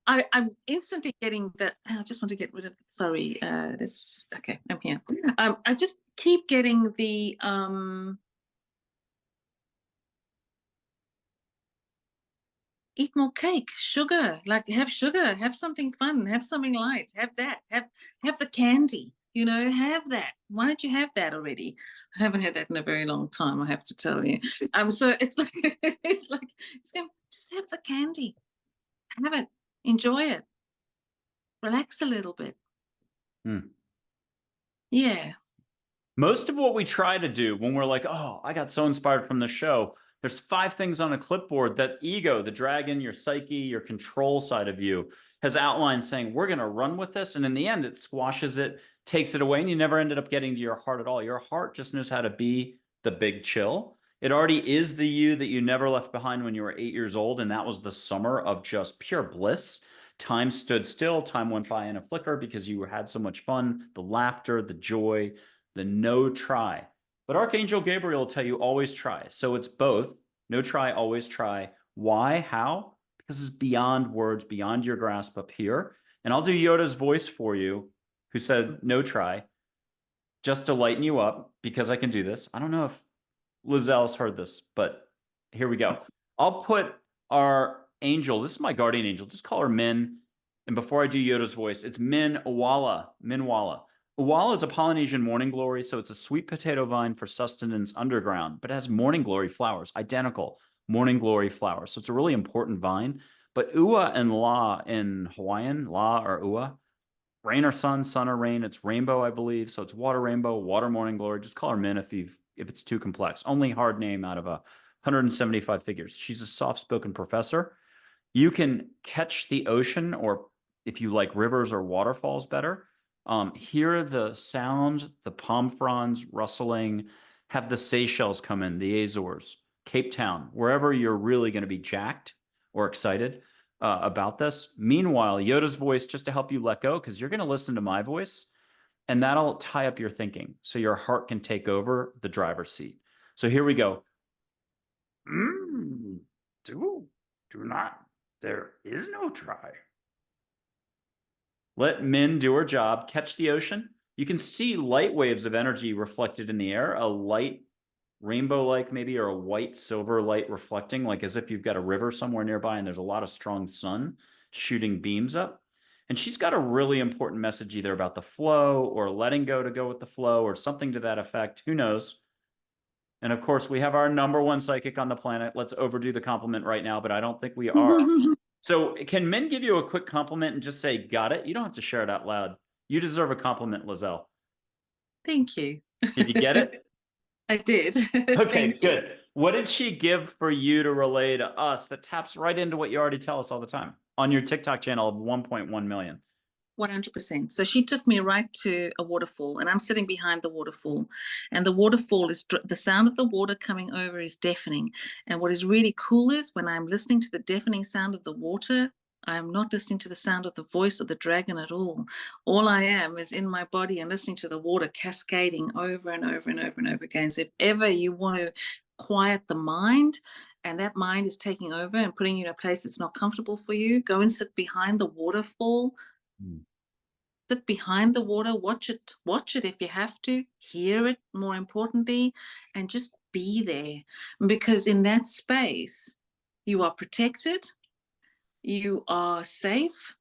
I'm instantly getting that. I just want to get rid of. Sorry, this just okay. I'm here. I just keep getting the eat more cake, sugar. Like have sugar, have something fun, have something light, have that, have the candy. You know, have that. Why don't you have that already? I haven't had that in a very long time. I have to tell you. So it's like it's like it's going. Just have the candy. Have it. Enjoy it. Relax a little bit. Yeah. Most of what we try to do when we're like, oh, I got so inspired from the show, there's 5 things on a clipboard that ego, the dragon, your psyche, your control side of you has outlined saying, we're going to run with this. And in the end, it squashes it, takes it away, and you never ended up getting to your heart at all. Your heart just knows how to be the big chill. It already is the you that you never left behind when you were 8 years old. And that was the summer of just pure bliss. Time stood still. Time went by in a flicker because you had so much fun, the laughter, the joy, the no try. But Archangel Gabriel will tell you always try. So it's both. No try, always try. Why? How? Because it's beyond words, beyond your grasp up here. And I'll do Yoda's voice for you, who said no try, just to lighten you up, because I can do this. I don't know if Lieselle's heard this, but here we go. I'll put our angel, this is my guardian angel, just call her Min. And before I do Yoda's voice, it's Min Uwala. Minwala. Uwala is a Polynesian morning glory, so it's a sweet potato vine for sustenance underground, but it has morning glory flowers, identical morning glory flowers. So it's a really important vine. But Ua and La in Hawaiian, La or Ua, rain or sun, sun or rain. It's rainbow, I believe. So it's water rainbow, water morning glory. Just call her Min if it's too complex. Only hard name out of 175 figures. She's a soft-spoken professor. You can catch the ocean, or if you like rivers or waterfalls better, hear the sound, the palm fronds rustling, have the Seychelles come in, the Azores, Cape Town, wherever you're really going to be jacked or excited about this. Meanwhile, Yoda's voice, just to help you let go, because you're going to listen to my voice, and that'll tie up your thinking so your heart can take over the driver's seat. So here we go. Do not. There is no try. Let Min do her job, catch the ocean. You can see light waves of energy reflected in the air, a light rainbow-like maybe, or a white silver light reflecting, like as if you've got a river somewhere nearby and there's a lot of strong sun shooting beams up. And she's got a really important message either about the flow or letting go to go with the flow or something to that effect. Who knows? And of course, we have our #1 psychic on the planet. Let's overdo the compliment right now, but I don't think we are. So can Min give you a quick compliment and just say, got it? You don't have to share it out loud. You deserve a compliment, Lieselle. Thank you. Did you get it? I did. Okay, good. What did she give for you to relay to us that taps right into what you already tell us all the time on your TikTok channel of 1.1 million? 100%. So she took me right to a waterfall, and I'm sitting behind the waterfall. And the waterfall is the sound of the water coming over is deafening. And what is really cool is when I'm listening to the deafening sound of the water, I am not listening to the sound of the voice of the dragon at all. All I am is in my body and listening to the water cascading over and over and over and over again. So if ever you want to quiet the mind, and that mind is taking over and putting you in a place that's not comfortable for you, go and sit behind the waterfall. Sit behind the water, watch it if you have to, hear it more importantly, and just be there. Because in that space, you are protected, you are safe,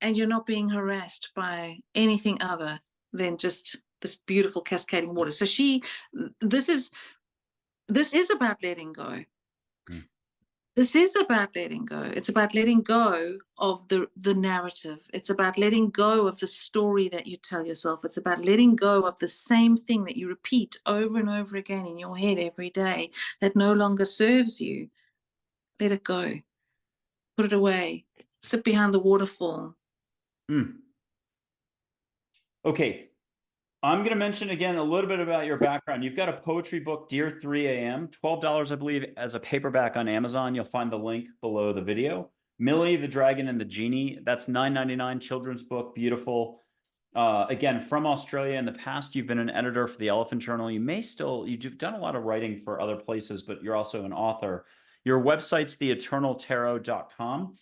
and you're not being harassed by anything other than just this beautiful cascading water. So this is about letting go. This is about letting go. It's about letting go of the narrative. It's about letting go of the story that you tell yourself. It's about letting go of the same thing that you repeat over and over again in your head every day that no longer serves you. Let it go. Put it away. Sit behind the waterfall. Mm. Okay. I'm going to mention again a little bit about your background. You've got a poetry book, Dear 3 a.m., $12, I believe, as a paperback on Amazon. You'll find the link below the video. Millie, the Dragon and the Genie, that's $9.99, children's book, beautiful. Again, from Australia. In the past, you've been an editor for the Elephant Journal. You've done a lot of writing for other places, but you're also an author. Your website's theeternaltarot.com.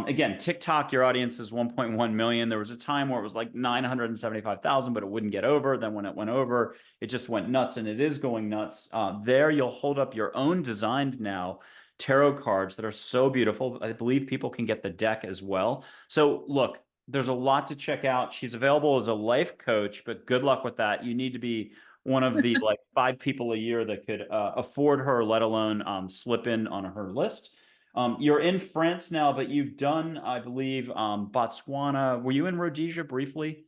Again, TikTok, your audience is 1.1 million. There was a time where it was like 975,000, but it wouldn't get over. Then when it went over, it just went nuts, and it is going nuts. There, you'll hold up your own designed now tarot cards that are so beautiful. I believe people can get the deck as well. So look, there's a lot to check out. She's available as a life coach, but good luck with that. You need to be one of the like 5 people a year that could afford her, let alone slip in on her list. You're in France now, but you've done, I believe, Botswana. Were you in Rhodesia briefly?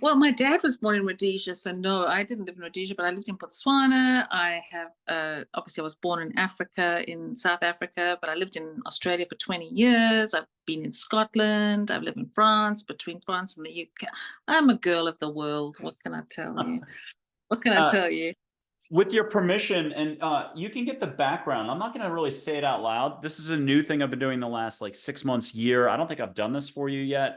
Well, my dad was born in Rhodesia, so no, I didn't live in Rhodesia, but I lived in Botswana. I have obviously I was born in Africa, in South Africa, but I lived in Australia for 20 years. I've been in Scotland. I've lived in France, between France and the UK. I'm a girl of the world. What can I tell you? What can I Uh, tell you? with your permission, and you can get the background. I'm not going to really say it out loud. This is a new thing I've been doing the last like 6 months, year. I don't think I've done this for you yet.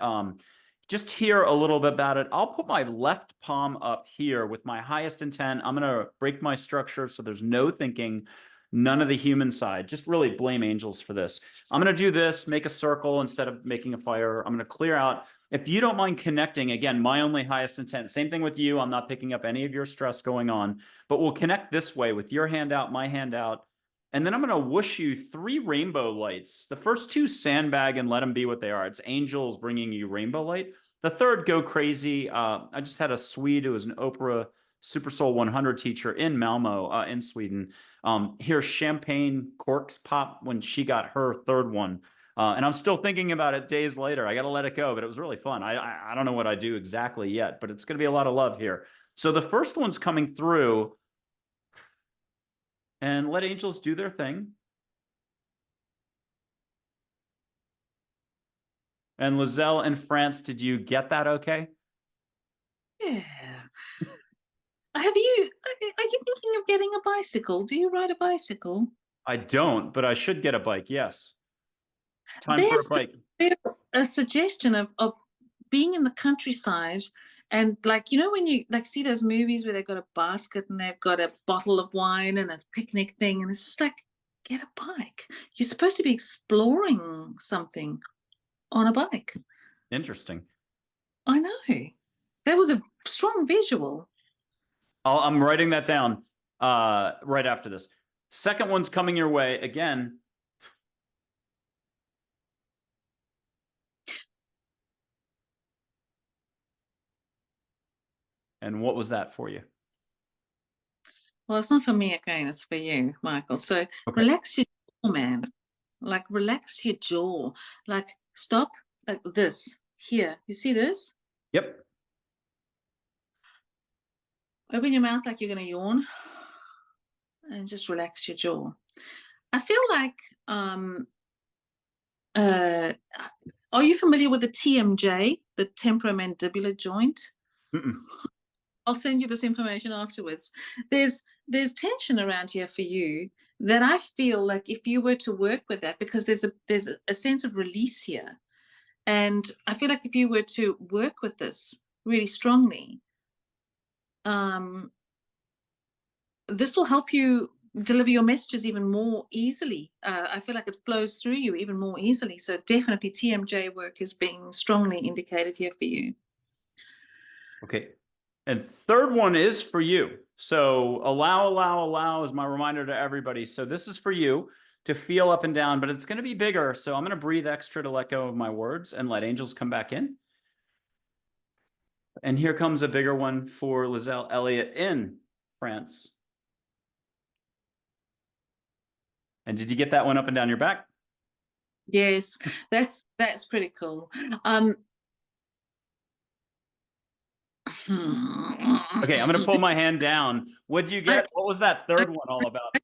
Just hear a little bit about it. I'll put my left palm up here with my highest intent. I'm going to break my structure so there's no thinking, none of the human side. Just really blame angels for this. I'm going to do this, make a circle instead of making a fire. I'm going to clear out. If you don't mind connecting, again, my only highest intent, same thing with you. I'm not picking up any of your stress going on, but we'll connect this way with your hand out, my hand out. And then I'm going to whoosh you 3 rainbow lights. The first 2, sandbag and let them be what they are. It's angels bringing you rainbow light. The third, go crazy. I just had a Swede who was an Oprah Super Soul 100 teacher in Malmo, in Sweden. Hear champagne corks pop when she got her third one. And I'm still thinking about it days later. I got to let it go, but it was really fun. I don't know what I do exactly yet, but it's going to be a lot of love here. So the first one's coming through, and let angels do their thing. And Lieselle in France, did you get that okay? Yeah. Have you? Are you thinking of getting a bicycle? Do you ride a bicycle? I don't, but I should get a bike. Yes. Time for a There's bike. a suggestion of being in the countryside and like when you like see those movies where they've got a basket and they've got a bottle of wine and a picnic thing and it's just like get a bike. You're supposed to be exploring something on a bike. Interesting. I know. That was a strong visual. I'm writing that down right after this. Second one's coming your way again. And what was that for you? Well, it's not for me again, it's for you, Michael. So Okay. relax your jaw, man. Like relax your jaw. Like stop like this. Here. You see this? Yep. Open your mouth like you're going to yawn and just relax your jaw. I feel like, uh, are you familiar with the TMJ, the temporomandibular joint? Mm-mm. I'll send you this information afterwards. There's tension around here for you that I feel like if you were to work with that, because there's a sense of release here, and I feel like if you were to work with this really strongly, um, this will help you deliver your messages even more easily. I feel like it flows through you even more easily. So definitely TMJ work is being strongly indicated here for you. Okay. And third one is for you. So allow is my reminder to everybody. So this is for you to feel up and down, but it's going to be bigger. So I'm going to breathe extra to let go of my words and let angels come back in. And here comes a bigger one for Lieselle Elliott in France. And did you get that one up and down your back? Yes, that's pretty cool. Okay, I'm going to pull my hand down. What'd you get? What was that third one all about?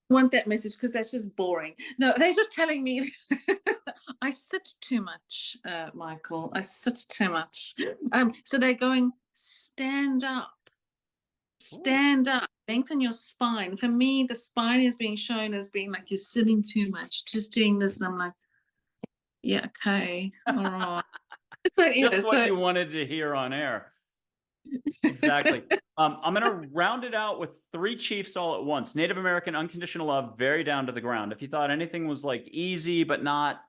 Want that message because that's just boring. No, they're just telling me I sit too much, Michael. I sit too much. So they're going, Ooh. stand up, lengthen your spine. For me, the spine is being shown as being like you're sitting too much, just doing this. And I'm like, yeah, okay, all right. So, Just yeah, what so you wanted to hear on air. Exactly. I'm going to round it out with three chiefs all at once. Native American unconditional love, very down to the ground. If you thought anything was like easy, but not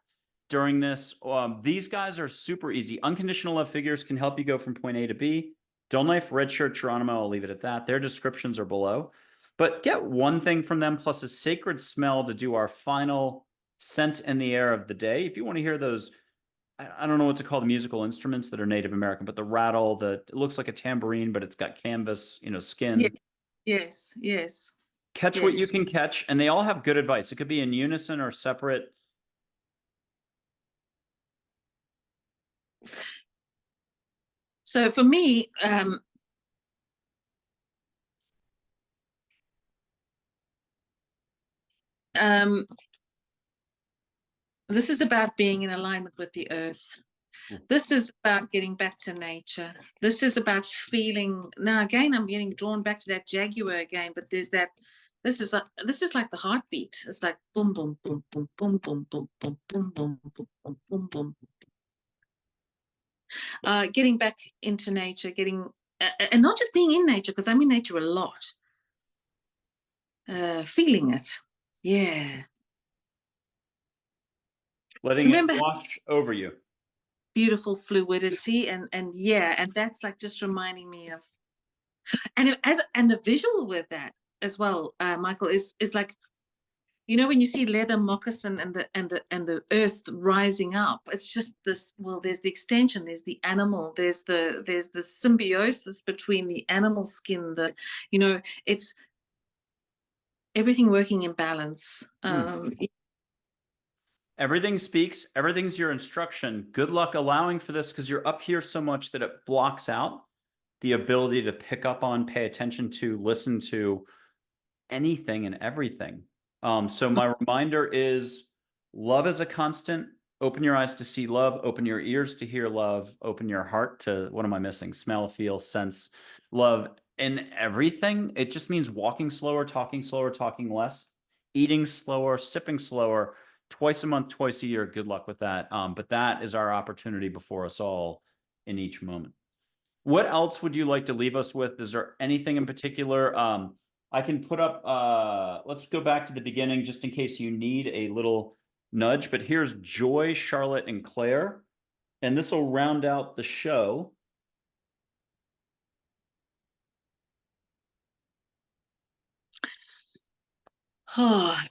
during this, these guys are super easy. Unconditional love figures can help you go from point A to B. Don't Life, Red Shirt, Geronimo, I'll leave it at that. Their descriptions are below. But get one thing from them plus a sacred smell to do our final scent in the air of the day. If you want to hear those, I don't know what to call the musical instruments that are Native American, but the rattle, it looks like a tambourine, but it's got canvas, yeah, skin. yes, yes, Catch what you yes. can catch, and they all have good advice. It could be in unison or separate. So for me, um, this is about being in alignment with the earth. This is about getting back to nature. This is about feeling. Now, again, I'm getting drawn back to that Jaguar again, but there's that. This is like the heartbeat. It's like boom, boom, boom, boom, boom, boom, boom, boom, boom, boom, boom, boom, boom, boom. Getting back into nature, and not just being in nature because I'm in nature a lot. Feeling it, yeah. Letting it Remember wash over you. beautiful fluidity and yeah, and that's like just reminding me of and the visual with that as well, Michael, is like when you see leather moccasin and the earth rising up, it's just this. Well, there's the extension, there's the animal, there's the symbiosis between the animal skin, it's everything working in balance. Everything speaks, everything's your instruction. Good luck allowing for this because you're up here so much that it blocks out the ability to pick up on, pay attention to, listen to anything and everything. So my reminder is love is a constant. Open your eyes to see love, open your ears to hear love, open your heart to, what am I missing? Smell, feel, sense love in everything. It just means walking slower, talking less, eating slower, sipping slower, twice a month, twice a year. Good luck with that. But that is our opportunity before us all in each moment. What else would you like to leave us with? Is there anything in particular? I can put up, let's go back to the beginning just in case you need a little nudge. But here's Joy, Charlotte, and Claire. And this will round out the show.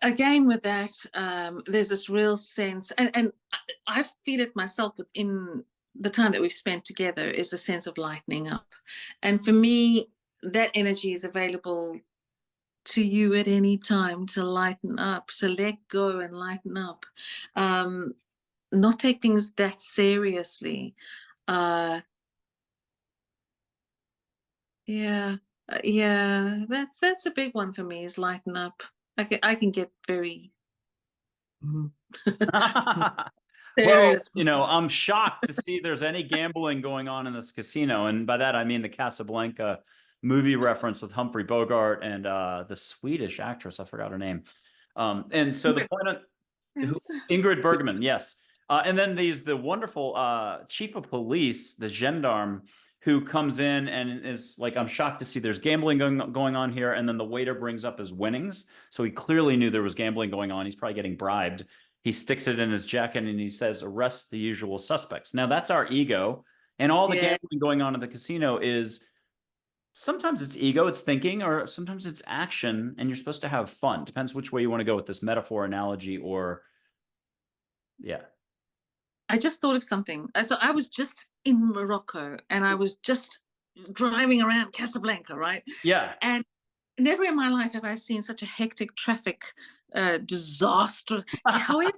Again, with that, there's this real sense, and I feel it myself within the time that we've spent together, is a sense of lightening up. And for me, that energy is available to you at any time to lighten up, to let go and lighten up, not take things that seriously. Uh, yeah, yeah, that's a big one for me, is lighten up. I can get very Well, serious. I'm shocked to see there's any gambling going on in this casino. And by that, I mean the Casablanca movie reference with Humphrey Bogart and the Swedish actress. I forgot her name. And so the point of Ingrid Bergman, yes. And then the wonderful chief of police, the gendarme, who comes in and is like, I'm shocked to see there's gambling going on here. And then the waiter brings up his winnings. So he clearly knew there was gambling going on. He's probably getting bribed. He sticks it in his jacket and he says, arrest the usual suspects. Now that's our ego. And all the Yeah, gambling going on at the casino is sometimes it's ego, it's thinking, or sometimes it's action. And you're supposed to have fun. Depends which way you want to go with this metaphor, analogy, or yeah. I just thought of something. So I was just in Morocco and I was just driving around Casablanca, right? Yeah. And never in my life have I seen such a hectic traffic disaster. However,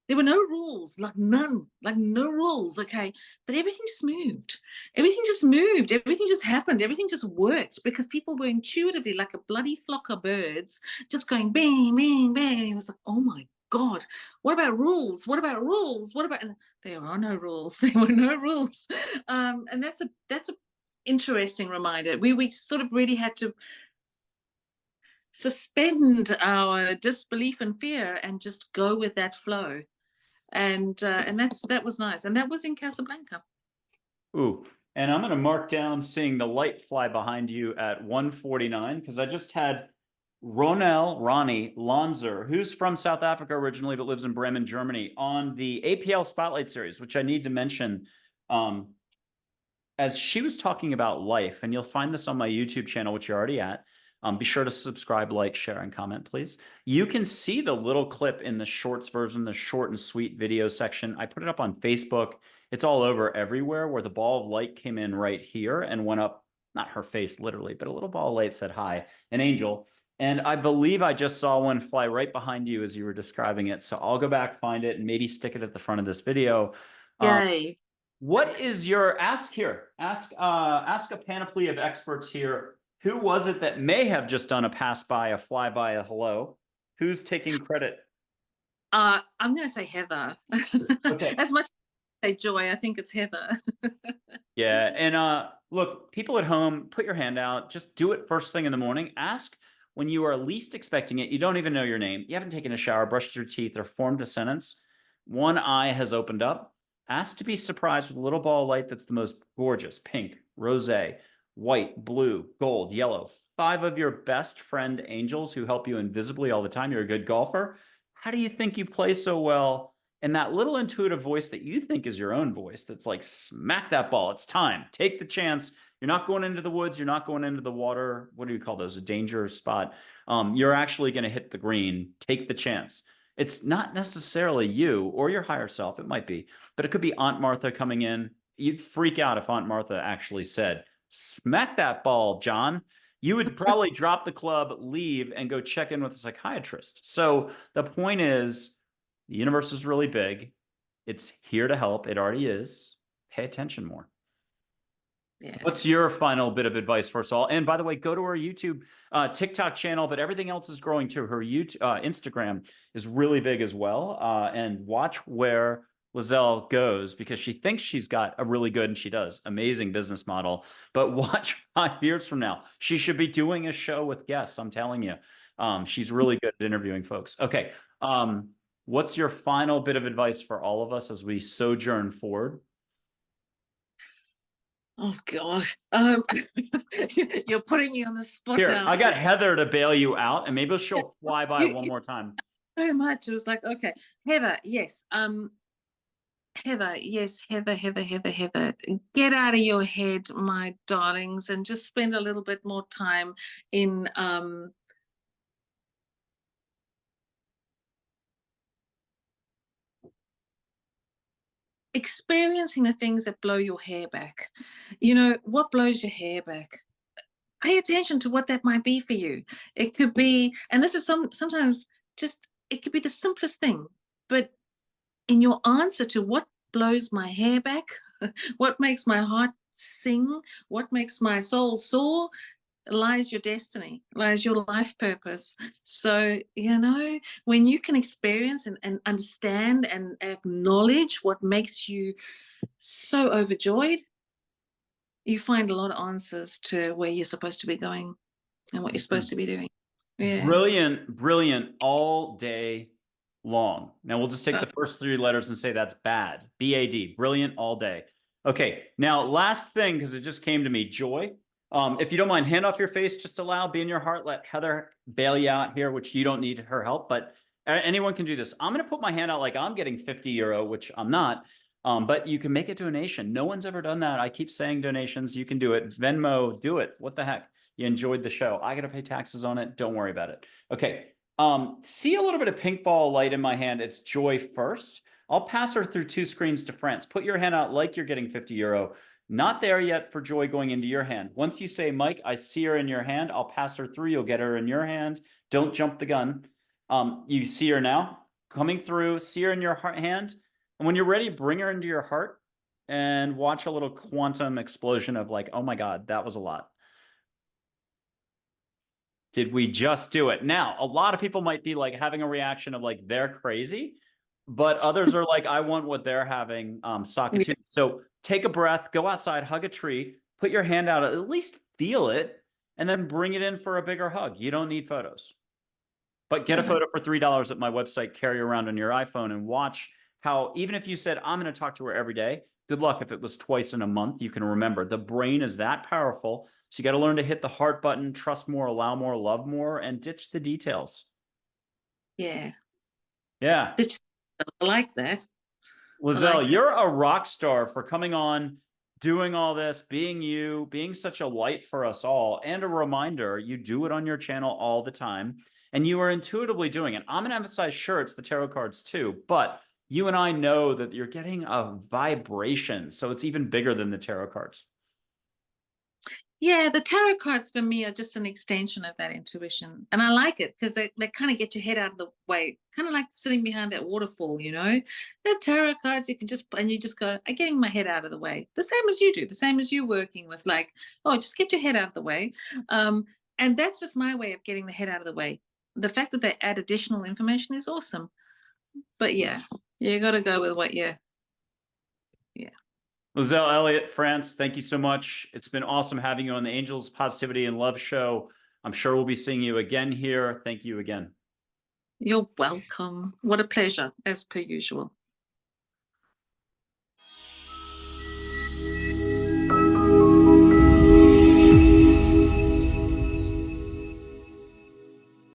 There were no rules, like none, like no rules, okay? But everything just moved. Everything just moved. Everything just happened. Everything just worked because people were intuitively like a bloody flock of birds just going bang, bang, bang. And he was like, oh my God, what about rules? What about rules? What about, and there are no rules. There were no rules. And that's a interesting reminder. We sort of really had to suspend our disbelief and fear and just go with that flow. And that was nice, and that was in Casablanca. Ooh, and I'm going to mark down seeing the light fly behind you at 1:49 because I just had Ronnie Lonzer, who's from South Africa originally but lives in Bremen, Germany, on the APL Spotlight series, which I need to mention. As she was talking about life, and you'll find this on my YouTube channel, which you're already at. Be sure to subscribe, like, share, and comment, please. You can see the little clip in the shorts version, the short and sweet video section. I put it up on Facebook. It's all over everywhere where the ball of light came in right here and went up, not her face literally, but a little ball of light said hi, an angel. And I believe I just saw one fly right behind you as you were describing it. So I'll go back, find it, and maybe stick it at the front of this video. Yay. What is your ask here? Ask a panoply of experts here. Who was it that may have just done a pass by, a flyby, a hello? Who's taking credit? I'm going to say Heather. Okay. As much as I say Joy, I think it's Heather. Yeah, and look, people at home, put your hand out. Just do it first thing in the morning. Ask when you are least expecting it. You don't even know your name. You haven't taken a shower, brushed your teeth, or formed a sentence. One eye has opened up. Ask to be surprised with a little ball of light that's the most gorgeous: pink, rosé, white, blue, gold, yellow. 5 of your best friend angels who help you invisibly all the time. You're a good golfer. How do you think you play so well? And that little intuitive voice that you think is your own voice that's like, smack that ball. It's time. Take the chance. You're not going into the woods. You're not going into the water. What do you call those? A danger spot. You're actually going to hit the green. Take the chance. It's not necessarily you or your higher self. It might be, but it could be Aunt Martha coming in. You'd freak out if Aunt Martha actually said, smack that ball, John. You would probably drop the club, leave, and go check in with a psychiatrist. So the point is, the universe is really big. It's here to help. It already is. Pay attention more. Yeah. What's your final bit of advice for us all? And by the way, go to her YouTube, TikTok channel, but everything else is growing too. Her YouTube, Instagram is really big as well. And watch where Lieselle goes because she thinks she's got a really good, and she does, amazing business model. But watch 5 years from now. She should be doing a show with guests. I'm telling you. She's really good at interviewing folks. Okay. What's your final bit of advice for all of us as we sojourn forward? Oh God. You're putting me on the spot Here, now. I got Heather to bail you out, and maybe Yeah, she'll fly by you, one you more time. so much. It was like, okay, Heather, yes. Heather, yes, Heather, Heather, Heather, Heather. Get out of your head, my darlings, and just spend a little bit more time in experiencing the things that blow your hair back. You know, what blows your hair back? Pay attention to what that might be for you. It could be, and this is sometimes just, it could be the simplest thing, but in your answer to what blows my hair back, what makes my heart sing, what makes my soul soar, lies your destiny, lies your life purpose. So, you know, when you can experience and understand and acknowledge what makes you so overjoyed, you find a lot of answers to where you're supposed to be going and what you're supposed to be doing. Yeah. Brilliant, brilliant all day long. Now we'll just take the first 3 letters and say that's bad. BAD, brilliant all day. Okay, now last thing, because it just came to me, Joy. If you don't mind, hand off your face, just allow, be in your heart, let Heather bail you out here, which you don't need her help, but anyone can do this. I'm going to put my hand out like I'm getting 50 euro, which I'm not. But you can make a donation. No one's ever done that. I keep saying donations. You can do it. Venmo, do it. What the heck? You enjoyed the show. I got to pay taxes on it. Don't worry about it. Okay. See a little bit of pink ball light in my hand. It's Joy first. I'll pass her through 2 screens to France. Put your hand out like you're getting 50 euro. Not there yet for Joy going into your hand. Once you say, Mike, I see her in your hand, I'll pass her through. You'll get her in your hand. Don't jump the gun. You see her now? coming through, see her in your hand. And when you're ready, bring her into your heart and watch a little quantum explosion of like, oh my God, that was a lot. Did we just do it? Now, a lot of people might be like having a reaction of like, they're crazy, but others are like, I want what they're having, Yeah. socket. So take a breath, go outside, hug a tree, put your hand out, at least feel it, and then bring it in for a bigger hug. You don't need photos. But get a photo for $3 at my website, carry around on your iPhone, and watch how, even if you said, I'm going to talk to her every day, good luck if it was twice in a month. You can remember the brain is that powerful. So you got to learn to hit the heart button, trust more, allow more, love more, and ditch the details. Yeah. Yeah. I like that. I Lieselle, like that. you're a rock star for coming on, doing all this, being you, being such a light for us all, and a reminder you do it on your channel all the time, and you are intuitively doing it. I'm going to emphasize, sure, it's the tarot cards too, but you and I know that you're getting a vibration, so it's even bigger than the tarot cards. Yeah, the tarot cards for me are just an extension of that intuition. And I like it because they kind of get your head out of the way, kind of like sitting behind that waterfall, you know? The tarot cards, you can just, and you just go, I'm getting my head out of the way. The same as you do, the same as you working with like, oh, just get your head out of the way. And that's just my way of getting the head out of the way. The fact that they add additional information is awesome. But yeah, you got to go with what you, yeah. Lieselle, Elliot, France, thank you so much. It's been awesome having you on the Angels Positivity and Love Show. I'm sure we'll be seeing you again here. Thank you again. You're welcome. What a pleasure, as per usual.